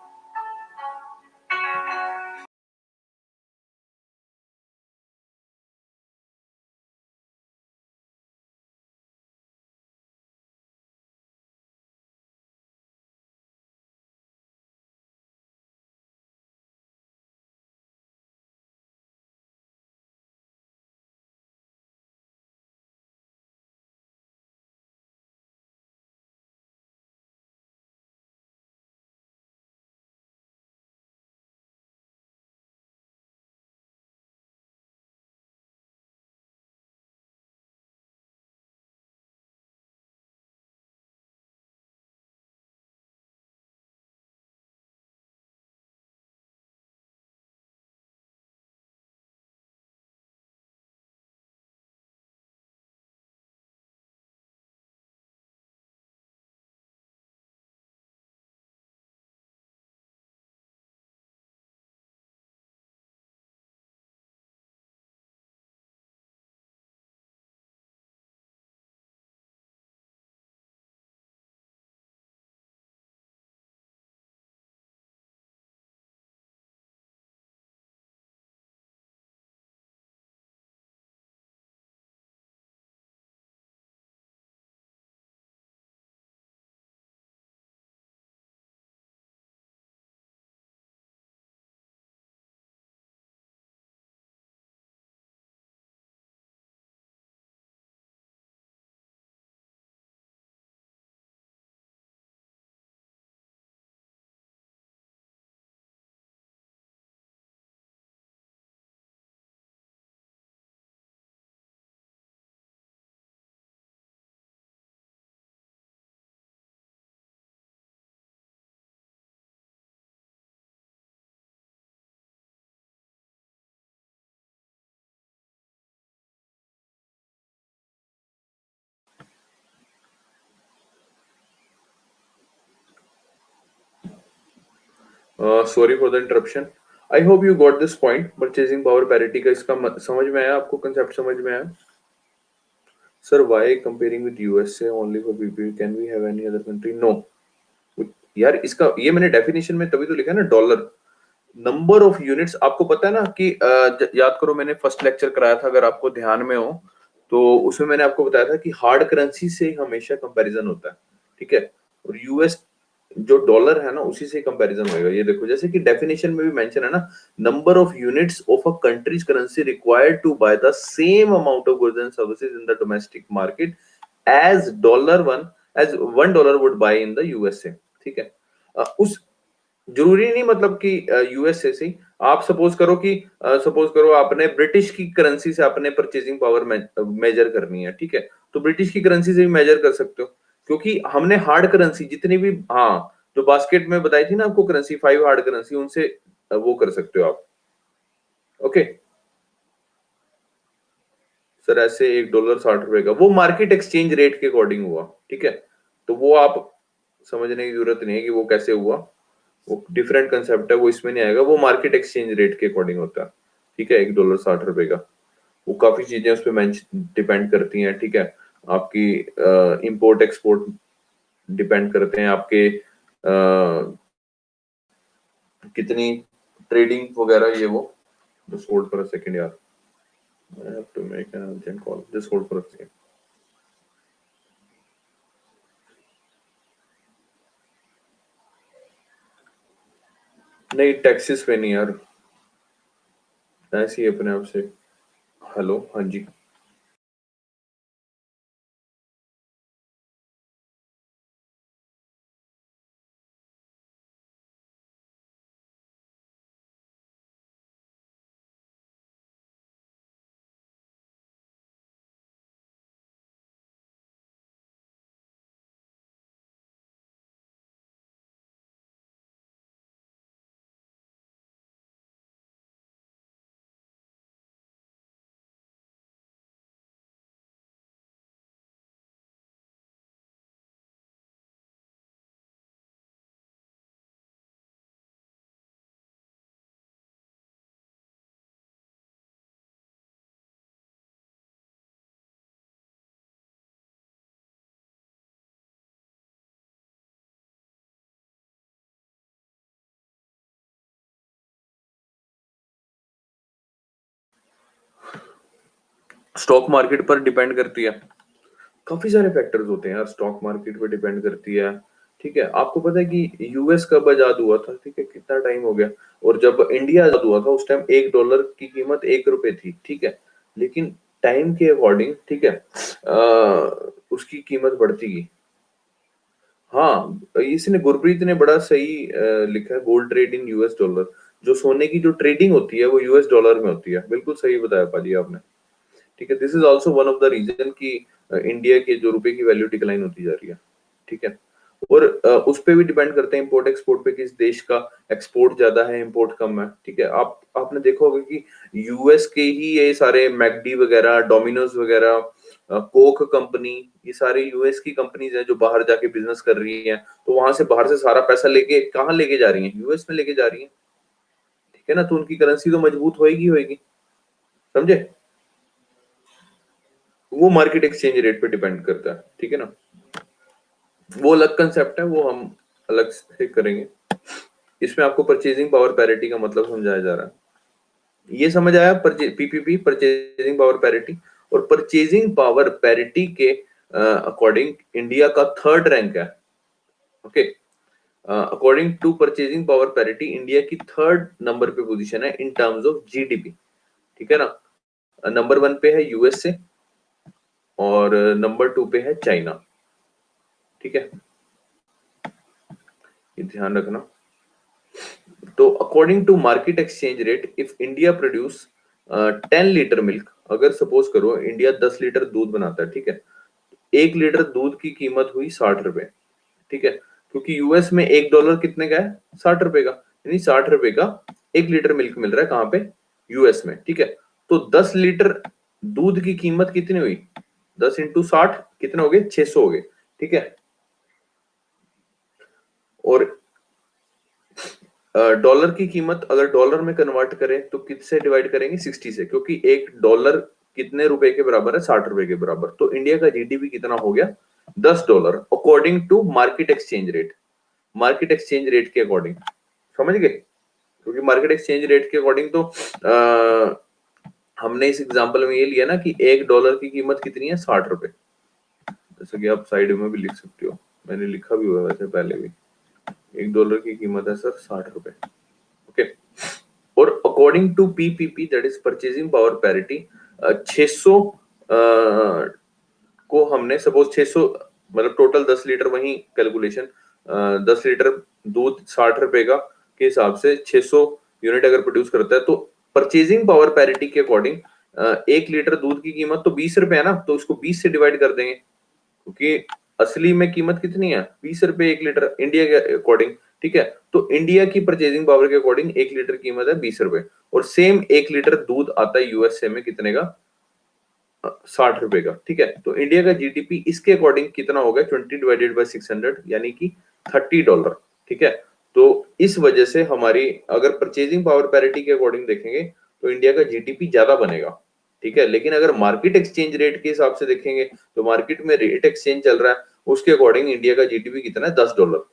Sorry for the interruption. I hope you got this point, purchasing power parity का इसका समझ में आया आपको, कंसेप्ट समझ में आया। Sir why comparing with USA only for people, can we have any other country, no. यार इसका ये मैंने डेफिनेशन में तभी तो लिखा है ना, डॉलर नंबर ऑफ यूनिट्स। आपको पता है ना कि याद करो मैंने फर्स्ट लेक्चर कराया था, अगर आपको ध्यान में हो तो उसमें मैंने आपको बताया था कि हार्ड करेंसी से हमेशा कंपैरिजन होता है, ठीक है, और यूएस जो डॉलर है ना उसी से कंपैरिजन होएगा। ये देखो जैसे कि डेफिनेशन में भी मेंशन है ना, number of units of a countries currency required to buy the same amount of goods and services in the domestic market as $1 would buy in the USA, ठीक है। उस जरूरी नहीं मतलब कि यूएसए से आप सपोज करो आपने ब्रिटिश की करेंसी से आपने परचेजिंग पावर मेजर करनी है, ठीक है, तो ब्रिटिश की करेंसी से भी मेजर कर सकते हो, क्योंकि हमने हार्ड करेंसी जितनी भी, हाँ, जो बास्केट में बताई थी ना आपको करेंसी, 5 हार्ड करेंसी, उनसे वो कर सकते हो आप। ओके सर, ऐसे $1 60 का वो मार्केट एक्सचेंज रेट के अकॉर्डिंग हुआ, ठीक है। तो वो आप समझने की जरूरत नहीं है कि वो कैसे हुआ, वो डिफरेंट कंसेप्ट है, वो इसमें नहीं आएगा, वो मार्केट एक्सचेंज रेट के अकॉर्डिंग होता है, ठीक है। $1 60 का वो काफी चीजें उस पर डिपेंड करती हैं, ठीक है। आपकी इंपोर्ट एक्सपोर्ट डिपेंड करते हैं, आपके कितनी ट्रेडिंग वगैरह, ये वो। Just hold for a second यार, I have to make an urgent call, just hold for a second. नहीं, टैक्सेस पे नहीं यार, ऐसे ही अपने आप से। हेलो, हाँ जी। स्टॉक मार्केट पर डिपेंड करती है, काफी सारे फैक्टर्स होते हैं यार, स्टॉक मार्केट पे डिपेंड करती है, ठीक है। आपको पता है कि यूएस कब आजाद हुआ था, ठीक है, कितना टाइम हो गया। और जब इंडिया आजाद हुआ था उस टाइम $1 की कीमत ₹1 थी, ठीक है। लेकिन टाइम के अकॉर्डिंग, ठीक है, उसकी कीमत बढ़ती गई। हाँ, इसने गुरप्रीत ने बड़ा सही लिखा है, gold trade in US dollar. जो सोने की जो ट्रेडिंग होती है वो यूएस डॉलर में होती है, बिल्कुल सही बताया पाजी आपने, ठीक है। This is also one of the reason कि इंडिया के जो रुपए की वैल्यू डिक्लाइन होती जा रही है, ठीक है। और उस पे भी डिपेंड करते हैं इम्पोर्ट एक्सपोर्ट पे, किस देश का एक्सपोर्ट ज्यादा है, इम्पोर्ट कम है, ठीक है। आपने देखा होगा कि यूएस के ही ये सारे मैकडी वगैरह, डोमिनोज वगैरह, कोक कंपनी, ये सारे यूएस की कंपनीज हैं जो बाहर जाके बिजनेस कर रही हैं। तो वहां से बाहर से सारा पैसा लेके कहाँ लेके जा रही हैं, यूएस में लेके जा रही हैं, ठीक है ना। तो उनकी करेंसी तो मजबूत होएगी होएगी, समझे। वो मार्केट एक्सचेंज रेट पे डिपेंड करता है, ठीक है ना। वो अलग कंसेप्ट है, वो हम अलग से करेंगे। इसमें आपको परचेजिंग पावर पैरिटी का मतलब समझाया जा रहा है, ये समझ आया। PPP, purchasing power parity. और परचेजिंग पावर पैरिटी के अकॉर्डिंग इंडिया का थर्ड रैंक है, okay. According to purchasing power parity India की थर्ड नंबर पे पोजीशन है इन टर्म्स ऑफ जीडीपी, ठीक है ना। नंबर 1 पे है यूएसए और नंबर 2 पे है चाइना, ठीक है, ये ध्यान रखना। तो according to market exchange rate, if India produce 10 litre milk, अगर सपोज करो इंडिया 10 लीटर दूध बनाता है, ठीक है। 1 लीटर दूध की कीमत हुई ₹60, ठीक है। क्योंकि यूएस में $1 कितने का है, ₹60 का, यानी ₹60 का 1 लीटर मिल्क मिल रहा है, कहां पे, यूएस में, ठीक है। तो 10 लीटर दूध की कीमत कितनी हुई, 10 × 60 कितने हो गए, 600 हो गए, ठीक है। और डॉलर की कीमत अगर डॉलर में कन्वर्ट करें तो किससे डिवाइड करेंगे, 60 से, क्योंकि $1 कितने रुपए के बराबर है, ₹60 के बराबर। तो इंडिया का जीडीपी कितना हो गया, $10 according to market exchange rate, market exchange rate के अकॉर्डिंग, समझ गए। क्योंकि मार्केट एक्सचेंज रेट के अकॉर्डिंग तो हमने इस एग्जांपल में ये लिया ना कि $1 की कीमत कितनी है, ₹60, जैसे कि आप साइड में भी लिख सकते हो, मैंने लिखा भी हुआ है वैसे पहले भी। $1 की कीमत है सर ₹60, ओके। और according to PPP, that is purchasing power parity, 600 को हमने सपोज 600, मतलब टोटल 10 लीटर, वही कैलकुलेशन, 10 लीटर दूध ₹60 का के हिसाब से 600 यूनिट अगर प्रोड्यूस करता है, तो परचेजिंग पावर पैरिटी के अकॉर्डिंग 1 लीटर दूध की कीमत तो ₹20 है ना, तो इसको 20 से डिवाइड कर देंगे, क्योंकि असली में कीमत कितनी है, ₹20 1 लीटर इंडिया के अकॉर्डिंग। ठीक है। तो इंडिया की परचेजिंग पावर के अकॉर्डिंग 1 लीटर कीमत है 20 रुपए, और सेम 1 लीटर दूध आता है यूएसए में कितने का, 60 रुपए का। ठीक है। तो इंडिया का जीडीपी इसके अकॉर्डिंग कितना होगा, 20 डिवाइडेड बाय 600 यानी कि $30। ठीक है। तो इस वजह से हमारी अगर परचेजिंग पावर पैरिटी के अकॉर्डिंग देखेंगे तो इंडिया का जीडीपी ज्यादा बनेगा। ठीक है। लेकिन अगर मार्केट एक्सचेंज रेट के हिसाब से देखेंगे तो मार्केट में रेट एक्सचेंज चल रहा है, उसके अकॉर्डिंग इंडिया का जीडीपी कितना है, $10।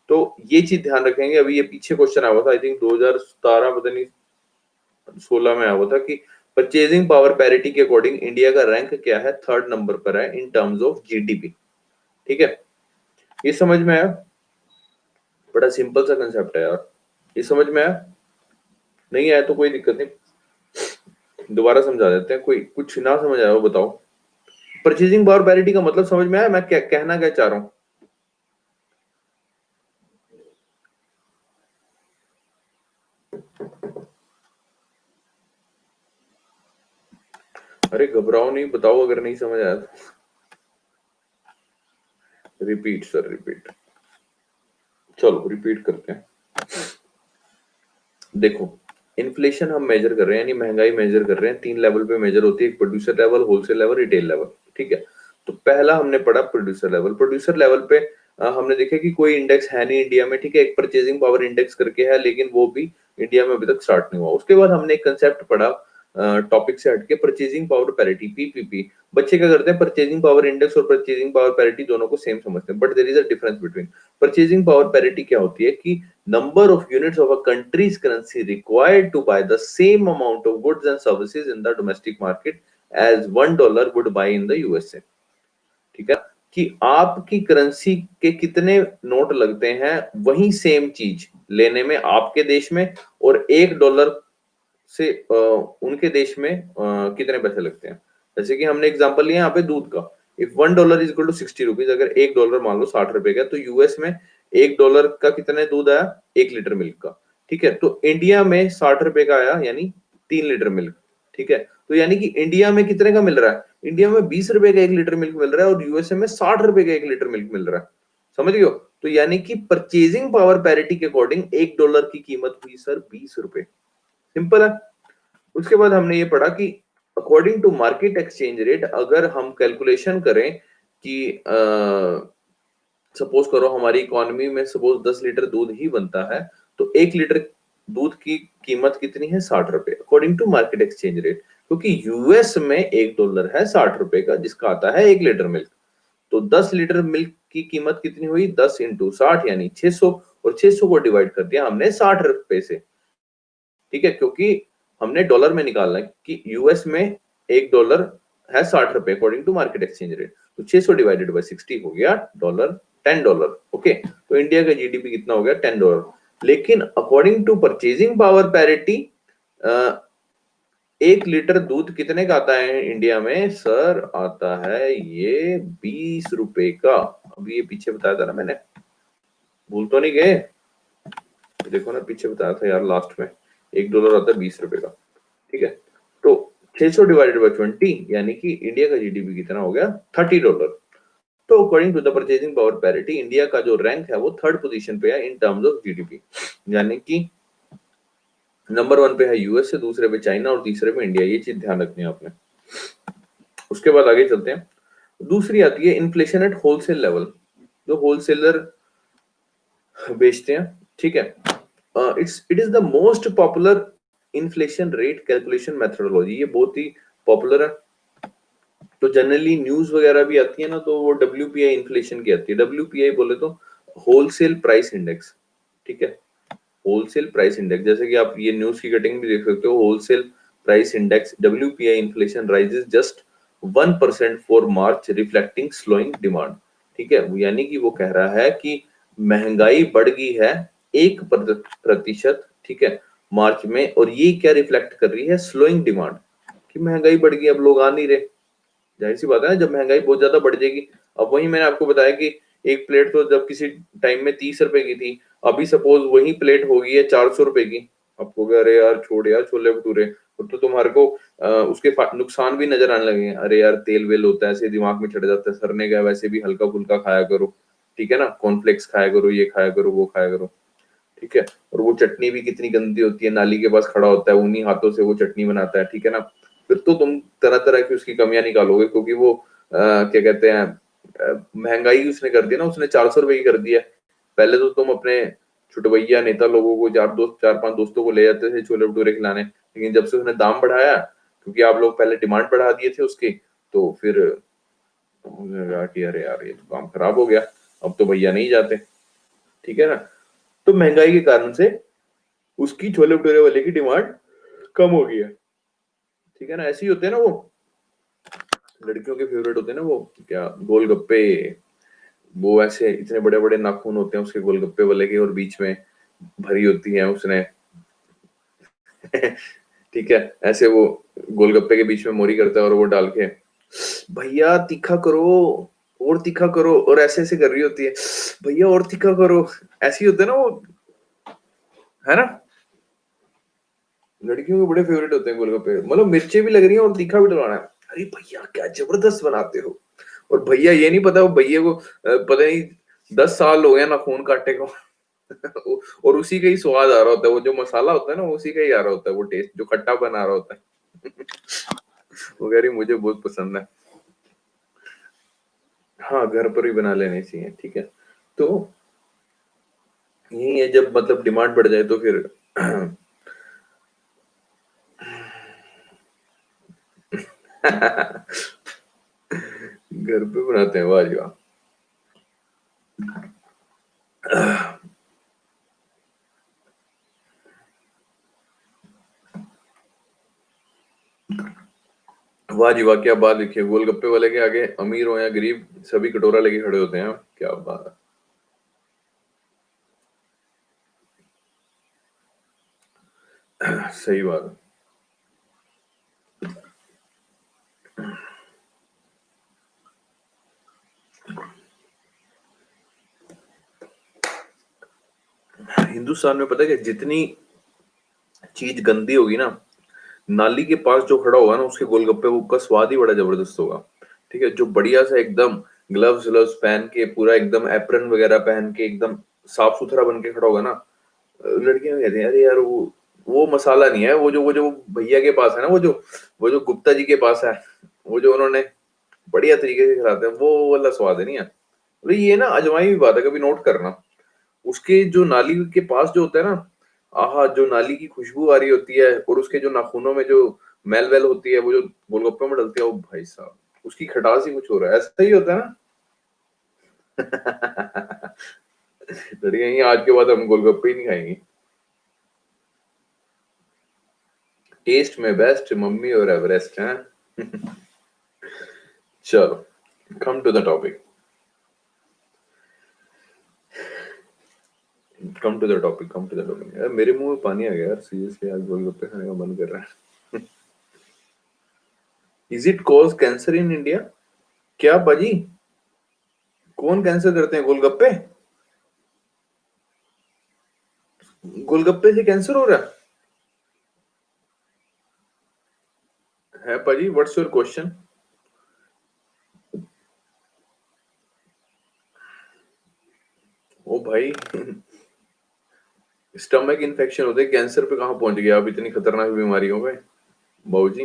तो ये चीज ध्यान रखेंगे। अभी ये पीछे क्वेश्चन आया हुआ था, आई थिंक 2017 पता नहीं 16 में आया हुआ था कि परचेजिंग पावर पैरिटी के अकॉर्डिंग इंडिया का रैंक क्या है, 3rd नंबर पर है इन टर्म्स ऑफ जीडीपी। ठीक है। ये समझ में आया? बड़ा सिंपल सा कंसेप्ट है यार, ये समझ में आया? नहीं आया तो कोई दिक्कत नहीं, दोबारा समझा देते हैं। कोई कुछ ना समझ आया हो बताओ। परचेजिंग पावर पैरिटी का मतलब समझ में आया, मैं क्या कहना क्या चाह रहा हूं? अरे घबराओ नहीं, बताओ अगर नहीं समझ आया तो। Repeat sir, repeat. चलो रिपीट करते हैं। देखो, इन्फ्लेशन हम मेजर कर रहे हैं, यानी महंगाई मेजर कर रहे हैं, 3 लेवल पे मेजर होती है, एक producer level, wholesale level, retail level. ठीक है। तो पहला हमने पढ़ा प्रोड्यूसर लेवल। प्रोड्यूसर लेवल पे हमने देखा कि कोई इंडेक्स है नहीं इंडिया में। ठीक है। एक परचेजिंग पावर इंडेक्स करके है, लेकिन वो भी इंडिया में अभी तक स्टार्ट नहीं हुआ। उसके बाद हमने एक कंसेप्ट पढ़ा टॉपिक से हटके, परचेजिंग पावर पैरिटी, पीपीपी। बच्चे क्या करते हैं, परचेजिंग पावर इंडेक्स और परचेजिंग पावर पैरिटी दोनों को सेम समझते हैं, but there is a difference between. Purchasing power parity क्या होती है कि number of units of a country's currency required to buy the same amount of goods and services in the domestic market as $1 would buy in the USA। ठीक है। कि आपकी currency के कितने नोट लगते हैं वही सेम चीज लेने में आपके देश में, और $1 से उनके देश में कितने पैसे लगते हैं। जैसे कि हमने एग्जांपल लिया यहाँ पे दूध का, if $1 is equal to 60 rupees, अगर $1 मान लो 60 रुपए का, तो यूएस में $1 का कितने दूध आया, 1 लीटर मिल्क का। ठीक है। तो इंडिया में 60 रुपए का आया, यानी 3 लीटर मिल्क। ठीक है। तो यानी कि इंडिया में कितने का मिल रहा है, इंडिया में 20 रुपए का 1 लीटर मिल्क मिल रहा है, और यूएसए में 60 रुपए का 1 लीटर मिल्क मिल रहा है। समझ गए हो? तो यानी कि परचेजिंग पावर पैरिटी के अकॉर्डिंग $1 की कीमत हुई सर 20 रुपए। सिंपल है। उसके बाद हमने ये पढ़ा कि according to market exchange rate, अगर हम कैलकुलेशन करें कि सपोज करो हमारी इकोनॉमी में सपोज 10 लीटर दूध ही बनता है, तो 1 लीटर दूध की कीमत कितनी है, 60 रुपए, according to market exchange rate. क्योंकि यूएस में $1 है 60 रुपए का, जिसका आता है 1 लीटर मिल्क। तो 10 लीटर मिल्क की कीमत कितनी हुई, 10 इंटू 60 यानी 600, और 600 को डिवाइड कर दिया हमने 60 रुपए से। ठीक है। क्योंकि हमने डॉलर में निकालना है कि यूएस में $1 है 60 रुपए according to market exchange rate, तो 600 डिवाइडेड बाय 60 हो गया $10। ओके। तो इंडिया का जीडीपी कितना हो गया, $10। लेकिन according to purchasing power parity 1 litre दूध कितने का आता है इंडिया में, सर आता है ये 20 रुपए का। अभी ये पीछे बताया था ना मैंने, भूल तो नहीं गए? देखो ना, पीछे बताया था यार लास्ट में, $1 आता है 20 रुपए का। ठीक है। तो 600 डिवाइडेड बाय 20 यानी कि इंडिया का जीडीपी कितना हो गया, $30। तो according to the purchasing power parity, India का जो रैंक है वो 3rd पोजीशन पे है इन टर्म्स ऑफ जीडीपी। यानी कि नंबर 1 पे है यूएसए, दूसरे पे चाइना, और तीसरे पे इंडिया। ये चीज ध्यान रखनी है आपने। उसके बाद आगे चलते हैं। दूसरी आती है इन्फ्लेशन एट होलसेल लेवल, जो होलसेलर बेचते हैं। ठीक है। It is the most popular inflation rate calculation methodology. ये बहुत ही पॉपुलर है। तो जनरली न्यूज वगैरह भी आती है ना, तो वो WPI इन्फ्लेशन की आती है। WPI बोले तो होलसेल प्राइस इंडेक्स। ठीक है। होलसेल प्राइस इंडेक्स, जैसे कि आप ये न्यूज की कटिंग भी देख सकते हो, wholesale price index WPI inflation rises just 1% for March reflecting slowing demand. ठीक है। यानी कि वो कह रहा है कि महंगाई बढ़ गई है 1%। ठीक है, मार्च में, और ये क्या रिफ्लेक्ट कर रही है, स्लोइंग डिमांड, कि महंगाई बढ़ गई, अब लोग आ नहीं रहे। जाहिर सी बात है ना, जब महंगाई बहुत ज्यादा बढ़ जाएगी। अब वही मैंने आपको बताया कि एक प्लेट तो जब किसी टाइम में 30 रुपए की थी, अभी सपोज वही प्लेट हो गई है 400 रुपए की। आपको अरे यार छोड़ यार छोले भटूरे, तो तुम्हारे को उसके नुकसान भी नजर आने लगे हैं। अरे यार तेल वेल होता है, ऐसे दिमाग में चढ़ जाता है, सरने का, वैसे भी हल्का फुल्का खाया करो। ठीक है ना, कॉर्नफ्लेक्स खाया करो, ये खाया करो, वो खाया करो। ठीक है। और वो चटनी भी कितनी गंदी होती है, नाली के पास खड़ा होता है, उन्हीं हाथों से वो चटनी बनाता है, ठीक है ना। फिर तो तुम तरह तरह की उसकी कमियां निकालोगे, क्योंकि वो क्या कहते हैं, महंगाई उसने कर दी ना, उसने 400 रुपए की कर दी है। पहले तो तुम अपने छुटवैया नेता लोगों को, चार पांच दोस्तों को ले जाते थे छोले भटूरे खिलाने, लेकिन जब से उसने दाम बढ़ाया, क्योंकि आप लोग पहले डिमांड बढ़ा दिए थे उसकी, तो फिर उन्होंने कहा कि अरे यार ये तो काम खराब हो गया, अब तो भैया नहीं जाते, ठीक है ना। तो महंगाई के कारण से उसकी छोले भटूरे वाले की डिमांड कम हो गई है, ठीक है ना। ऐसे ही होते हैं ना वो लड़कियों के फेवरेट होते हैं ना वो क्या, गोलगप्पे। वो ऐसे इतने बड़े बड़े नाखून होते हैं उसके गोलगप्पे वाले के, और बीच में भरी होती है उसने ठीक है। ऐसे वो गोलगप्पे के बीच में मोरी करता है और वो डाल के, भैया तीखा करो, और तीखा करो, और ऐसे ऐसे कर रही होती है, भैया और तीखा करो। ऐसे ही होते हैं ना वो, है ना। लड़कियों के बड़े फेवरेट होते हैं गोलगप्पे, मतलब मिर्ची भी लग रही है और तीखा भी डलवाना है, अरे भैया क्या जबरदस्त बनाते हो। और भैया ये नहीं पता, वो भैया को पता नहीं 10 साल हो गया ना खून काटे को और उसी का ही स्वाद आ रहा होता है, वो जो मसाला होता है ना उसी का ही आ रहा होता है, वो टेस्ट जो खट्टा बना रहा होता है वो कह रही मुझे बहुत पसंद है। हाँ, घर पर ही बना लेने चाहिए, ठीक है। तो यही है, जब मतलब डिमांड बढ़ जाए तो फिर घर पे बनाते हैं, वाह जी वाह। वाह जी वाह, क्या बात लिखी है। गोलगप्पे वाले के आगे अमीर हो या गरीब सभी कटोरा लेके खड़े होते हैं, क्या बात है। सही बात है। हिंदुस्तान में पता है कि जितनी चीज गंदी होगी ना, नाली के पास जो खड़ा होगा ना उसके गोलगप्पे वो का स्वाद ही बड़ा जबरदस्त होगा, ठीक है। जो बढ़िया सा एकदम ग्लव्स व्लव्स पहन के, पूरा एकदम एप्रन वगैरह पहन के, एकदम साफ सुथरा बन के खड़ा होगा ना, लड़कियां कहती हैं अरे यार वो मसाला नहीं है, वो जो भैया के पास है ना, वो जो गुप्ता जी के पास है, वो जो उन्होंने बढ़िया तरीके से खिलाते हैं, वो वाला स्वाद है नहीं है। तो ये ना अजमाई हुई बात है, कभी नोट करना। उसके जो नाली के पास जो होता है ना, आहा, जो नाली की खुशबू आ रही होती है, और उसके जो नाखूनों में जो मैल वैल होती है, वो जो गोलगप्पे में डलती है, वो भाई साहब उसकी खटास ही कुछ हो रहा है, ऐसा ही होता है ना। लड़कियां ये आज के बाद हम गोलगप्पे ही नहीं खाएंगी। टेस्ट में बेस्ट मम्मी और एवरेस्ट है। चलो, come to the topic, come to the topic. यार मेरे मुंह में पानी आ गया यार, सीरियसली आज गोलगप्पे खाने का मन कर रहा है। Is it cause cancer in India? क्या बाजी, कौन कैंसर करते हैं, गोलगप्पे? गोलगप्पे से कैंसर हो रहा है पाजी? What's your question? ओ भाई स्टमक इन्फेक्शन होते, कैंसर पे कहां पहुंच गया, अब इतनी खतरनाक बीमारी हो गए बाबूजी।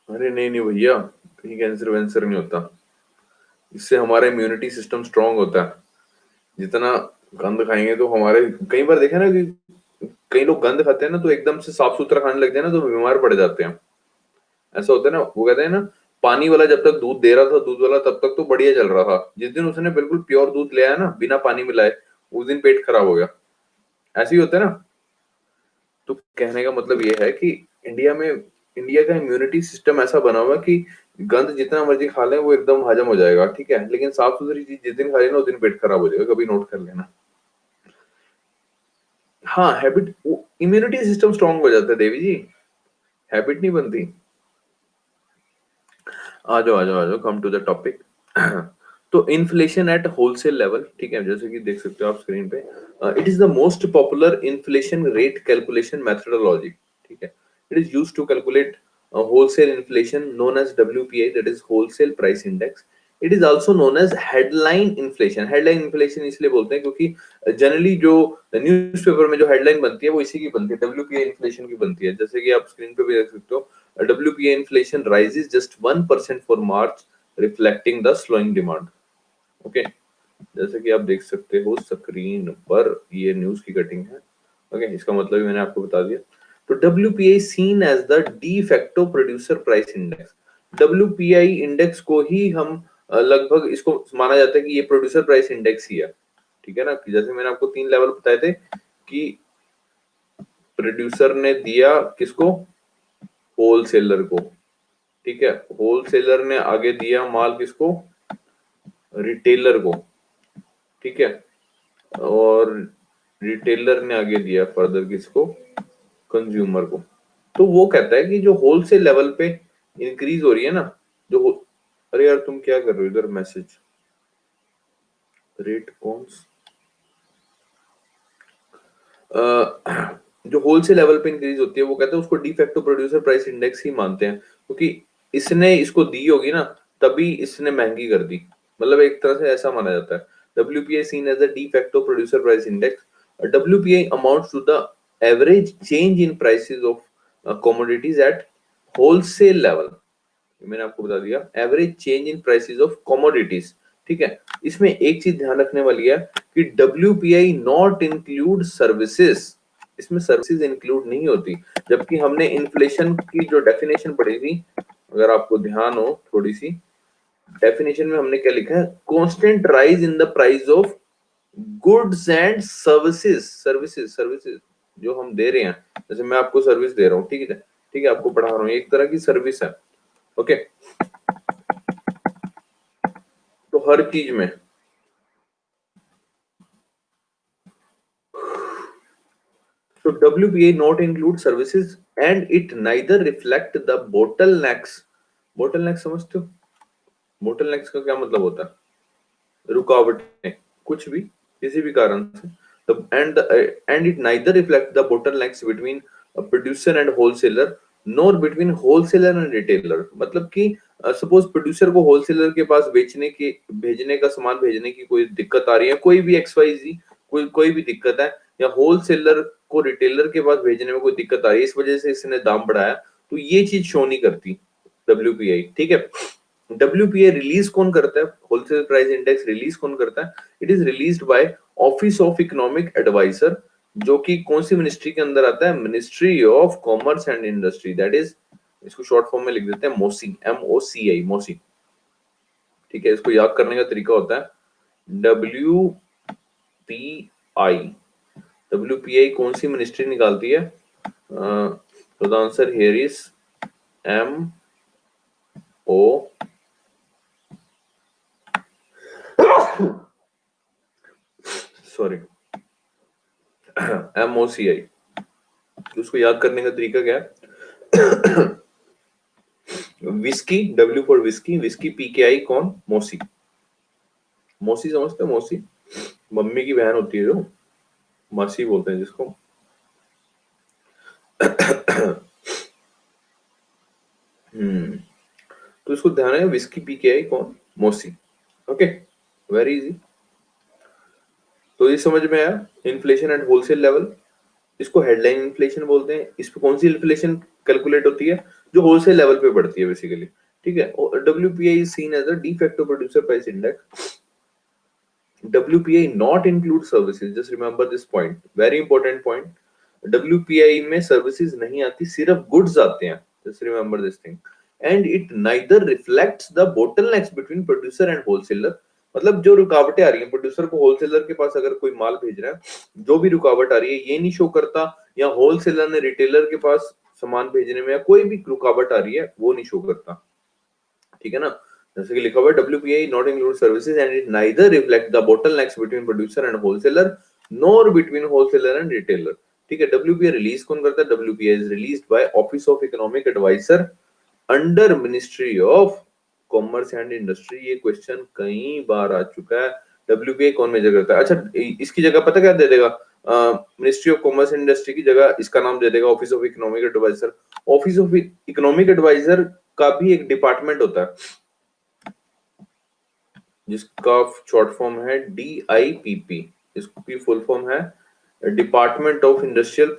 अरे नहीं नहीं भैया, कहीं कैंसर वैंसर नहीं होता, इससे हमारा इम्यूनिटी सिस्टम स्ट्रांग होता है। जितना गंद खाएंगे तो हमारे, कई बार देखा ना कि कई लोग गंद खाते हैं ना, तो एकदम से साफ सुथरा खाने लगते हैं ना, तो बीमार पड़ जाते हैं। ऐसा होता है ना, वो कहते हैं ना, पानी वाला जब तक दूध दे रहा था, दूध वाला तब तक तो बढ़िया चल रहा था, जिस दिन उसने बिल्कुल प्योर दूध ले आया ना बिना पानी मिलाए, उस दिन पेट खराब हो गया। ऐसे ही होता है ना। तो कहने का मतलब ये है कि इंडिया का इम्यूनिटी सिस्टम ऐसा बना हुआ है कि गंद जितना मर्जी खा लें वो एकदम हजम हो जाएगा, ठीक है। लेकिन साफ सुथरी चीज जिस दिन खा लेना उस दिन पेट खराब हो जाएगा, कभी नोट कर लेना। हाँ, हैबिट, इम्यूनिटी सिस्टम स्ट्रांग हो जाता है देवी जी, हैबिट नहीं बनती। आ जाओ, कम टू द टॉपिक। तो इन्फ्लेशन एट होलसेल लेवल, ठीक है, जैसे कि देख सकते हो आप स्क्रीन पे, it is the most popular inflation rate calculation methodology, ठीक है। It is used to calculate wholesale inflation known as WPI, that is wholesale price index. It is also known as headline inflation. Headline inflation इसलिए बोलते हैं क्योंकि generally जो newspaper में जो headline बनती है वो इसी की बनती है, WPI इन्फ्लेशन की बनती है। जैसे कि आप स्क्रीन पे भी देख सकते हो, WPI inflation rises just 1% for March, reflecting the slowing demand. Okay, जैसे कि आप देख सकते हो स्क्रीन पर, ये न्यूज की कटिंग है। ओके, इसका मतलब भी मैंने आपको बता दिया। तो WPI seen as the de facto producer price index. WPI index को ही हम लगभग इसको माना जाता है कि ये प्रोड्यूसर प्राइस इंडेक्स ही है, ठीक है ना। जैसे मैंने आपको 3 लेवल बताए थे कि प्रोड्यूसर ने दिया किसको, होलसेलर को, ठीक है। होलसेलर ने आगे दिया माल किसको, रिटेलर को, ठीक है। और रिटेलर ने आगे दिया फर्दर किसको, कंज्यूमर को। तो वो कहता है कि जो होलसेल लेवल पे इंक्रीज हो रही है ना, जो अरे यार तुम क्या कर रहे हो इधर, मैसेज रेट कॉन्स, जो होलसेल लेवल पे इंक्रीज होती है वो कहते हैं उसको डिफेक्टो प्रोड्यूसर प्राइस इंडेक्स ही मानते हैं, क्योंकि इसने इसको दी होगी ना तभी इसने महंगी कर दी, मतलब एक तरह से ऐसा माना जाता है। WPI seen as a de facto producer price index. WPI amounts to the average change in prices of commodities at wholesale level. मैंने आपको बता दिया average change in prices of commodities, ठीक है। इसमें एक चीज ध्यान रखने वाली है कि WPI नॉट इंक्लूड सर्विसेज, इसमें सर्विसेज इंक्लूड नहीं होती। जबकि हमने इन्फ्लेशन की जो डेफिनेशन पढ़ी थी, अगर आपको ध्यान हो थोड़ी सी, डेफिनेशन में हमने क्या लिखा है, constant rise in the price of goods and services. Services services जो हम दे रहे हैं, जैसे मैं आपको सर्विस दे रहा हूँ, ठीक है, ठीक है, आपको पढ़ा रहा हूँ, एक तरह की सर्विस है। ओके, तो हर चीज में so WPA not include services and it neither reflect the bottlenecks. bottleneck समझते हो, bottlenecks का क्या मतलब होता है, रुकावटें, कुछ भी किसी भी कारण से। And it neither reflect the bottlenecks between a producer and wholesaler nor between wholesaler and retailer। मतलब कि सपोज प्रोड्यूसर को होलसेलर के पास बेचने की, भेजने का सामान भेजने की कोई दिक्कत आ रही है, कोई भी XYZ, कोई भी दिक्कत है, या होलसेलर को रिटेलर के पास भेजने में कोई दिक्कत आ रही है, इस वजह से इसने दाम बढ़ाया, तो ये चीज शो नहीं करती WPI, ठीक है। WPI रिलीज कौन करता है, होलसेल प्राइस इंडेक्स रिलीज कौन करता है, it is released by office of economic adviser, जो कि कौन सी मिनिस्ट्री के अंदर आता है, ministry of commerce and industry, that is, इसको शॉर्ट फॉर्म में लिख देते हैं मोसी, MOCI, मोसी, ठीक है। इसको याद करने का तरीका होता है WPI कौन सी मिनिस्ट्री निकालती है, तो the answer here is MO, sorry, MOCI। उसको याद करने का तरीका क्या है, whisky, W for whisky, whisky, PKI कौन, मोसी। मोसी समझते हो, मोसी मम्मी की बहन होती है, जो मासी बोलते हैं जिसको। तो इसको ध्यान है, विस्की, PKI कौन, मोसी। Okay, very easy. तो ये समझ में आया, इन्फ्लेशन एट होलसेल लेवल, इसको हेडलाइन इन्फ्लेशन बोलते हैं। इस पे कौन सी इन्फ्लेशन कैलकुलेट होती है, जो होलसेल लेवल पे बढ़ती है बेसिकली, ठीक है। WPI is seen as a de facto producer price index. WPI not include services, just remember this point, very important point. WPI में सर्विसेज नहीं आती, सिर्फ गुड्स आते हैं, just remember this thing. And it neither reflects the bottlenecks between producer and wholesaler। मतलब जो रुकावटें आ रही हैं, प्रोड्यूसर को होलसेलर के पास अगर कोई माल भेज रहा है, जो भी रुकावट आ रही है ये नहीं शो करता, या होलसेलर ने रिटेलर के पास सामान भेजने में कोई भी रुकावट आ रही है वो नहीं शो करता, ठीक है ना। जैसे कि लिखा हुआ है WPI not include services and it neither reflect the bottlenecks between producer and wholesaler nor between wholesaler and retailer, ठीक है। WPI रिलीज कौन करता है, WPI is released by Office of Economic Advisor under Ministry of Commerce and Industry। ये question कई बार आ चुका है, WPI कौन मेजर करता है। अच्छा, इसकी जगह पता क्या दे देगा, ministry of commerce and industry की जगह इसका नाम दे देगा office of economic adviser. Office of economic adviser का भी एक डिपार्टमेंट होता है जिसका शॉर्ट फॉर्म है DIPP। इसकी फुल फॉर्म है department of industrial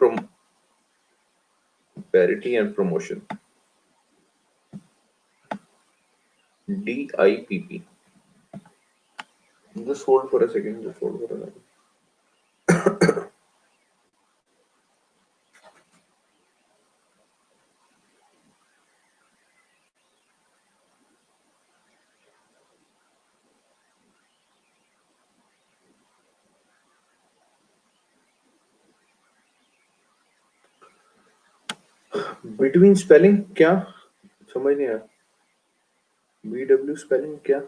parity and promotion, DIPP। Just hold for a second. Just hold for a second. Between spelling क्या समझ नहीं आया। BW स्पेलिंग क्या?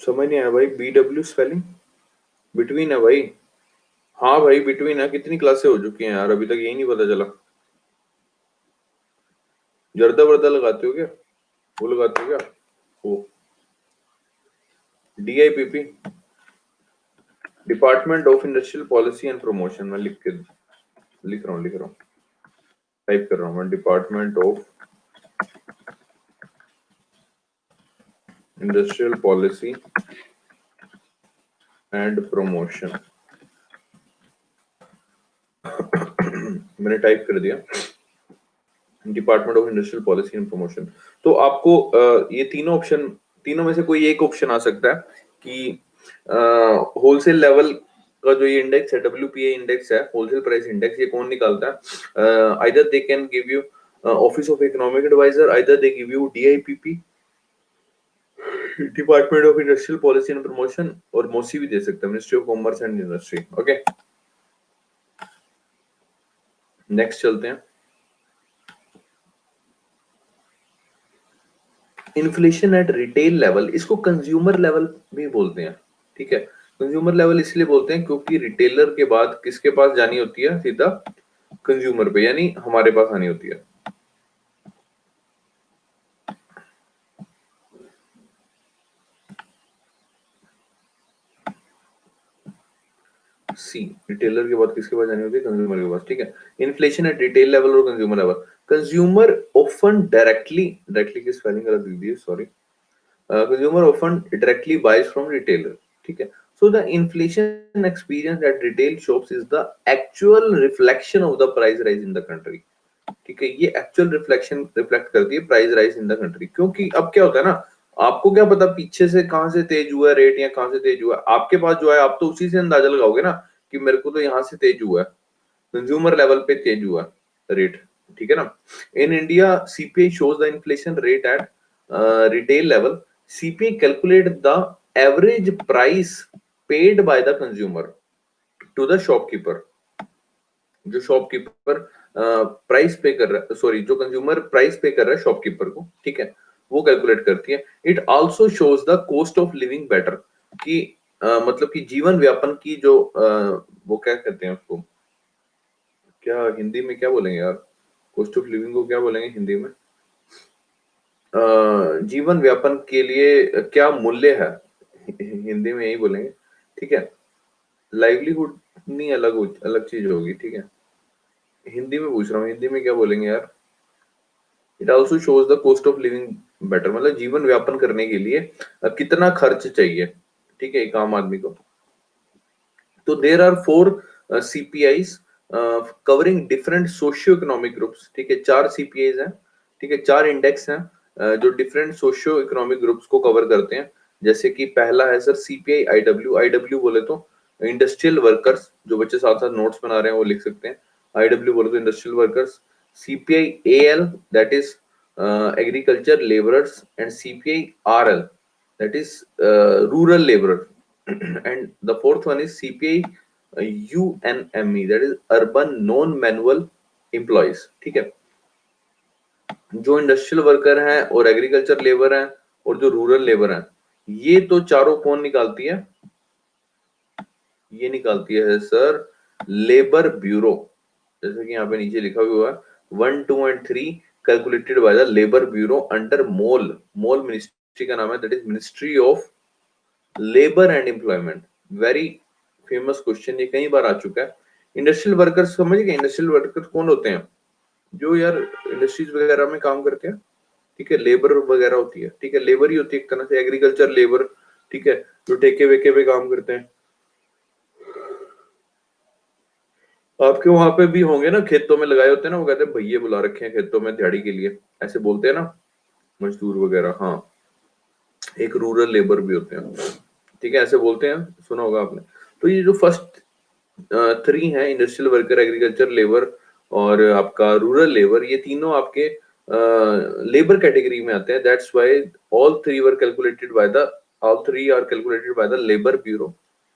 समझ नहीं आया भाई। BW स्पेलिंग बिटवीन है भाई। हाँ भाई बिटवीन है। कितनी क्लासें हो चुकी हैं यार, अभी तक यही नहीं पता चला। जर्दा वर्दा लगाते हो क्या? वो लगाते हो क्या? ओ DIPP department of industrial policy and promotion. मैं लिख रहा हूँ टाइप कर रहा हूँ मैं। Department of industrial policy and promotion. मैंने टाइप कर दिया department of industrial policy and promotion. तो आपको ये तीनों में से कोई एक ऑप्शन आ सकता है कि होलसेल लेवल का जो ये इंडेक्स है, WPI इंडेक्स है, होलसेल प्राइस इंडेक्स, ये कौन निकालता है? Either they can give you office of economic adviser, either they give you DIPP department of industrial policy and promotion, और मोसी भी दे सकता है, ministry of commerce and industry. Okay next चलते हैं। इन्फ्लेशन एट रिटेल लेवल, इसको consumer level भी बोलते हैं। ठीक है, कंज्यूमर लेवल इसलिए बोलते हैं क्योंकि रिटेलर के बाद किसके पास जानी होती है? सीधा कंज्यूमर पे, यानी हमारे पास आनी होती है। सी, रिटेलर के बाद किसके पास जानी होती है? कंज्यूमर के पास। ठीक है, इन्फ्लेशन एट रिटेल लेवल और consumer level. Consumer often directly की स्पेलिंग गलत लिख दी है, sorry. Consumer often directly buys from retailer. ठीक है, so the inflation experience at retail shops is the actual reflection of the price rise in the country। ठीक है, ये एक्चुअल रिफ्लेक्ट करती है price rise in the country. क्योंकि अब क्या होता है ना, आपको क्या पता पीछे से कहां से तेज हुआ है रेट या कहां से तेज हुआ है? आपके पास जो है आप तो उसी से अंदाजा लगाओगे ना कि मेरे को तो यहाँ से तेज हुआ है, कंज्यूमर लेवल पे तेज हुआ रेट। ठीक है ना। In India CPI shows the inflation rate at retail level। CPI calculate the average price paid by the consumer to the shopkeeper। जो शॉपकीपर प्राइस पे कर रहा है, सॉरी, जो कंज्यूमर प्राइस पे कर रहा है शॉपकीपर को, ठीक है, वो कैलकुलेट करती है। It also shows the cost of living better, कि मतलब कि जीवन व्यापन की जो वो क्या कहते हैं उसको, क्या हिंदी में क्या बोलेंगे यार? कॉस्ट ऑफ लिविंग को क्या बोलेंगे हिंदी में? जीवन व्यापन के लिए क्या मूल्य है, हिंदी में यही बोलेंगे। ठीक है, लाइवलीहुड नहीं, अलग अलग चीज होगी। ठीक है, हिंदी में पूछ रहा हूँ, हिंदी में क्या बोलेंगे यार? It also shows the cost of living better, मतलब जीवन व्यापन करने के लिए कितना खर्च चाहिए, ठीक है, एक आम आदमी को। तो there are 4 CPIs covering different socio economic groups. ठीक है, 4 CPIs हैं। ठीक है, 4 इंडेक्स हैं जो डिफरेंट सोशियो इकोनॉमिक ग्रुप्स को कवर करते हैं। जैसे कि पहला है सर CPI IW बोले तो इंडस्ट्रियल वर्कर्स, जो बच्चे साथ साथ नोट्स बना रहे हैं वो लिख सकते हैं। IW बोले तो industrial workers. CPI AL that is agriculture labourers, and CPI RL that is rural labor, and the fourth one is CPI UNME, that is urban non manual employees। ठीक है, जो इंडस्ट्रियल वर्कर हैं और agriculture labour हैं और जो rural labour हैं, ये तो चारों कौन निकालती है? ये निकालती है सर लेबर ब्यूरो। जैसे कि यहाँ पे नीचे लिखा हुआ है 1, 2 and 3 calculated by the labour bureau under mole ministry ministry का नाम है, that is ministry of labour and employment. Very famous question, ये कई बार आ चुका है। इंडस्ट्रियल वर्कर्स समझिए, इंडस्ट्रियल वर्कर्स कौन होते हैं? जो यार इंडस्ट्रीज वगैरह में काम करते हैं, ठीक है, लेबर वगैरह होती है, ठीक है, लेबर ही होती है एक तरह से, एग्रीकल्चर लेबर, ठीक है, जो ठेके वेके पे काम करते हैं। आपके वहां पे भी होंगे ना, खेतों में लगाए होते हैं ना, वो कहते हैं भैये बुला रखे हैं खेतों में दिहाड़ी के लिए, ऐसे बोलते हैं ना, मजदूर वगैरह। हाँ, एक रूरल लेबर भी होते हैं, ठीक है, ऐसे बोलते हैं, सुना होगा आपने। तो ये जो फर्स्ट थ्री हैं, इंडस्ट्रियल वर्कर, एग्रीकल्चर लेबर और आपका रूरल लेबर, ये तीनों आपके लेबर कैटेगरी में आते हैं। That's why all three are calculated by the labour bureau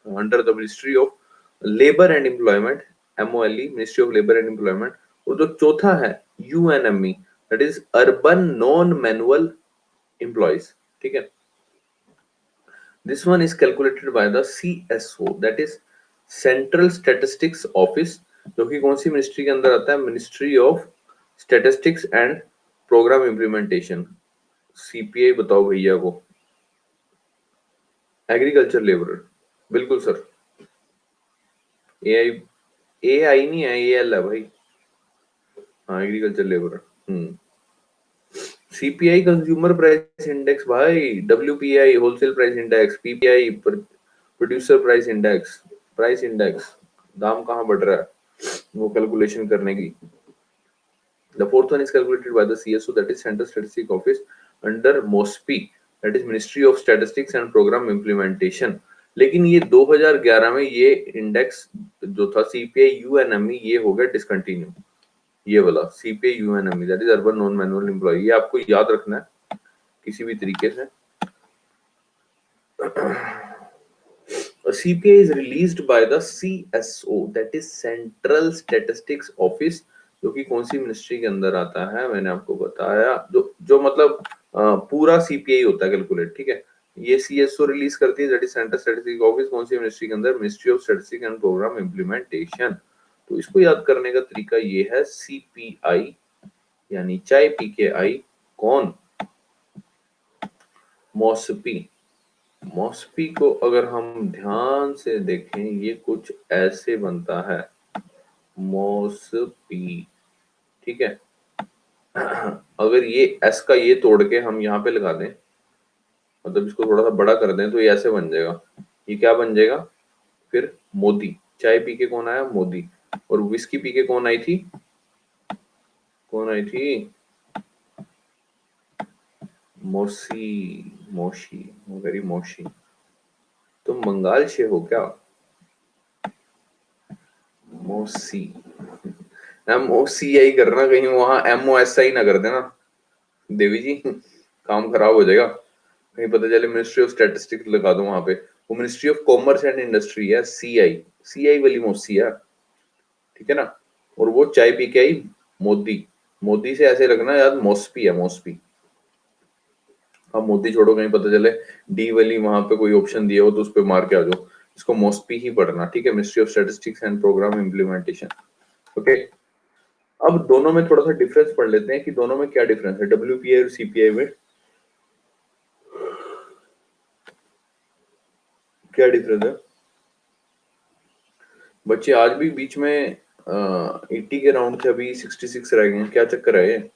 under the ministry of labour and employment, MOLE, ministry of labour and employment. और जो चौथा है UNME, that is urban non manual employees, ठीक है। This one is calculated by the CSO, that is Central Statistics Office, जो कि कौन सी मिनिस्ट्री के अंदर आता है? Ministry of statistics and programme implementation. CPI बताओ भैया को। एग्रीकल्चर लेबर, बिल्कुल सर। AI, AI नहीं है, AL है भाई। हाँ, agriculture labour. CPI consumer price index भाई, WPI wholesale price index, PPI producer price index, price index, दाम कहाँ बढ़ रहा है वो कैलकुलेशन करने की। The fourth one is calculated by the CSO, that is Central Statistics Office under MOSPI, that is Ministry of Statistics and Program Implementation। लेकिन ये 2011 में ये इंडेक्स जो था CPI UNME, ये हो गया डिसकंटिन्यू। ये वाला CPI UNME, that is urban non manual employee, ये आपको याद रखना है किसी भी तरीके से। CPI is released by the CSO, that is Central Statistics Office, जो कि कौन सी मिनिस्ट्री के अंदर आता है, मैंने आपको बताया, जो जो मतलब पूरा CPI होता है कैलकुलेट, ठीक है। ये CSO रिलीज करती है, that is central statistics office, कौन सी मिनिस्ट्री के अंदर? Ministry of statistics and programme implementation. तो इसको याद करने का तरीका ये है, CPI यानी चाय पी के आई, कौन? मॉस्पी। मॉस्पी को अगर हम ध्यान से देखें, ये कुछ ऐसे बनता है, मॉस्पी, ठीक है। अगर ये एस का ये तोड़ के हम यहाँ पे लगा दें, मतलब इसको थोड़ा सा बड़ा कर दें, तो ये ऐसे बन जाएगा। ये क्या बन जाएगा फिर? मोदी। चाय पी के कौन आया? मोदी। और विस्की पी के कौन आई थी? कौन आई थी? मोसी। मोशी, वेरी मोशी। तुम बंगाल से हो क्या? मोसी। MOCI करना, कहीं वहां MOSI ना कर देना देवी जी, काम खराब हो जाएगा। कहीं पता चले मिनिस्ट्री ऑफ स्टैटिस्टिक्स लगा दो वहां पे। वो ministry of commerce and industry है, CI वाली मोसी है, ठीक है ना। और वो चाय पी के आई मोदी। मोदी से ऐसे लगना यार, मॉस्पी है, मॉस्पी। अब मोदी छोड़ो, कहीं पता चले डी वाली वहां पे कोई ऑप्शन दिया हो तो उस पर मार के आ जाओ। इसको मॉस्पी ही पढ़ना, ठीक है, ministry of statistics and programme implementation. Okay, अब दोनों में थोड़ा सा डिफरेंस पढ़ लेते हैं कि दोनों में क्या डिफरेंस है, WPI और CPI में क्या डिफरेंस है। बच्चे आज भी बीच में 80 के राउंड थे, अभी 66 रह गए हैं, क्या चक्कर है ये?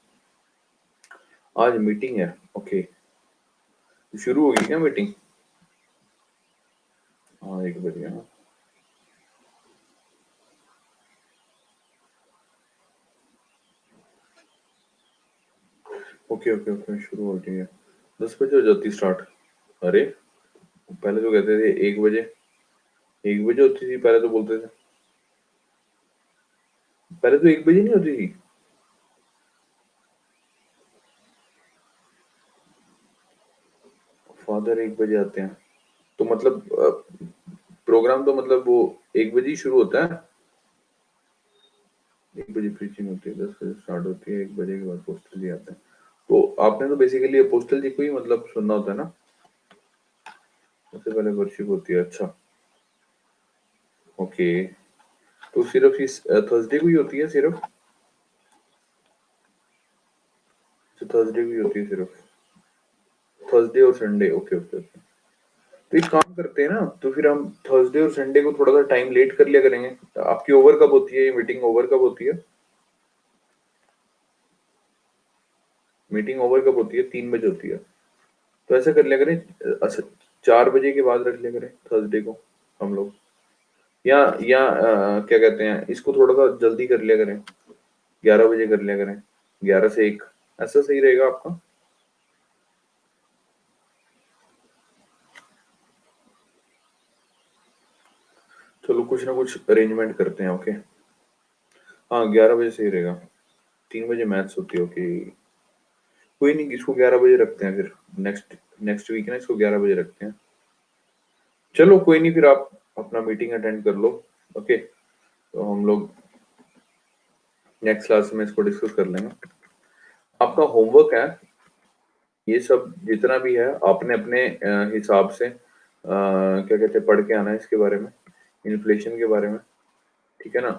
आज मीटिंग है, ओके। शुरू होगी क्या मीटिंग? हाँ, 1 बजे। हाँ, ओके ओके ओके, शुरू हो रही है। 10 बजे हो जाती स्टार्ट? अरे, पहले तो कहते थे 1 बजे। 1 बजे होती थी पहले, तो बोलते थे पहले तो 1 बजे नहीं होती थी। फादर 1 बजे आते हैं, तो मतलब प्रोग्राम तो मतलब वो 1 बजे ही शुरू होता है। 1 बजे प्रीचिंग होती है, 10 बजे स्टार्ट होती है, 1 बजे के बाद पोस्टल जी आते हैं। तो आपने तो बेसिकली पोस्टल जी को ही मतलब सुनना होता है ना, सबसे पहले वर्शिप होती है। अच्छा, ओके। तो सिर्फ इस थर्सडे को ही होती है सिर्फ? थर्सडे को ही होती है सिर्फ? थर्सडे और संडे, ओके ओके ओके। तो एक काम करते हैं ना, तो फिर हम थर्सडे और संडे को थोड़ा सा टाइम लेट कर लिया करेंगे। आपकी ओवर कब होती है, ये मीटिंग ओवर कब होती है? मीटिंग ओवर कब होती है? 3 बजे होती है। तो ऐसा कर लिया करें, 4 बजे के बाद रख लिया करें थर्सडे को हम लोग, या क्या कहते हैं, इसको थोड़ा सा जल्दी कर लिया करें, 11 बजे कर लिया करें, 11 से 1, ऐसा सही रहेगा आपका? चलो कुछ ना कुछ अरेंजमेंट करते हैं, ओके। हाँ 11 बजे सही रहेगा, 3 बजे मैथ्स होती है, ओके। कोई नहीं, इसको 11 बजे रखते हैं फिर, नेक्स्ट नेक्स्ट वीक ना इसको 11 बजे रखते हैं। चलो कोई नहीं, फिर आप अपना मीटिंग अटेंड कर लो, ओके। तो हम लोग नेक्स्ट क्लास में इसको डिस्कस कर लेंगे। आपका होमवर्क है, ये सब जितना भी है आपने अपने हिसाब से क्या कहते हैं पढ़ के आना है इसके बारे में, इन्फ्लेशन के बारे में, ठीक है ना।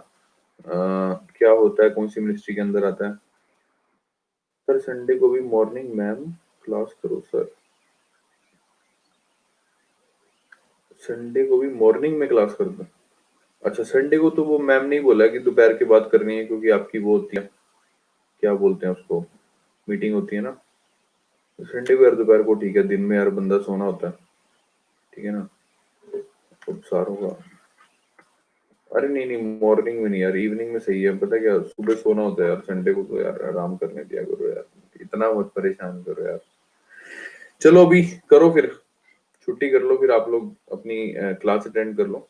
क्या होता है, कौन सी मिनिस्ट्री के अंदर आता है। सर संडे को भी मॉर्निंग मैम क्लास करो सर, संडे को भी मॉर्निंग में क्लास कर दो। अच्छा संडे को तो वो मैम ने ही बोला कि दोपहर के बाद करनी है, क्योंकि आपकी वो होती है, क्या बोलते हैं उसको, मीटिंग होती है ना। संडे को यार दोपहर को ठीक है, दिन में यार बंदा सोना होता है, ठीक है ना, खूब सारों का। अरे नहीं नहीं, मॉर्निंग में नहीं यार, इवनिंग में सही है। पता क्या, सुबह सोना होता है यार, संडे को तो यार आराम करने दिया करो यार, इतना मत परेशान करो यार। चलो अभी करो फिर, छुट्टी कर लो, फिर आप लोग अपनी क्लास अटेंड कर लो।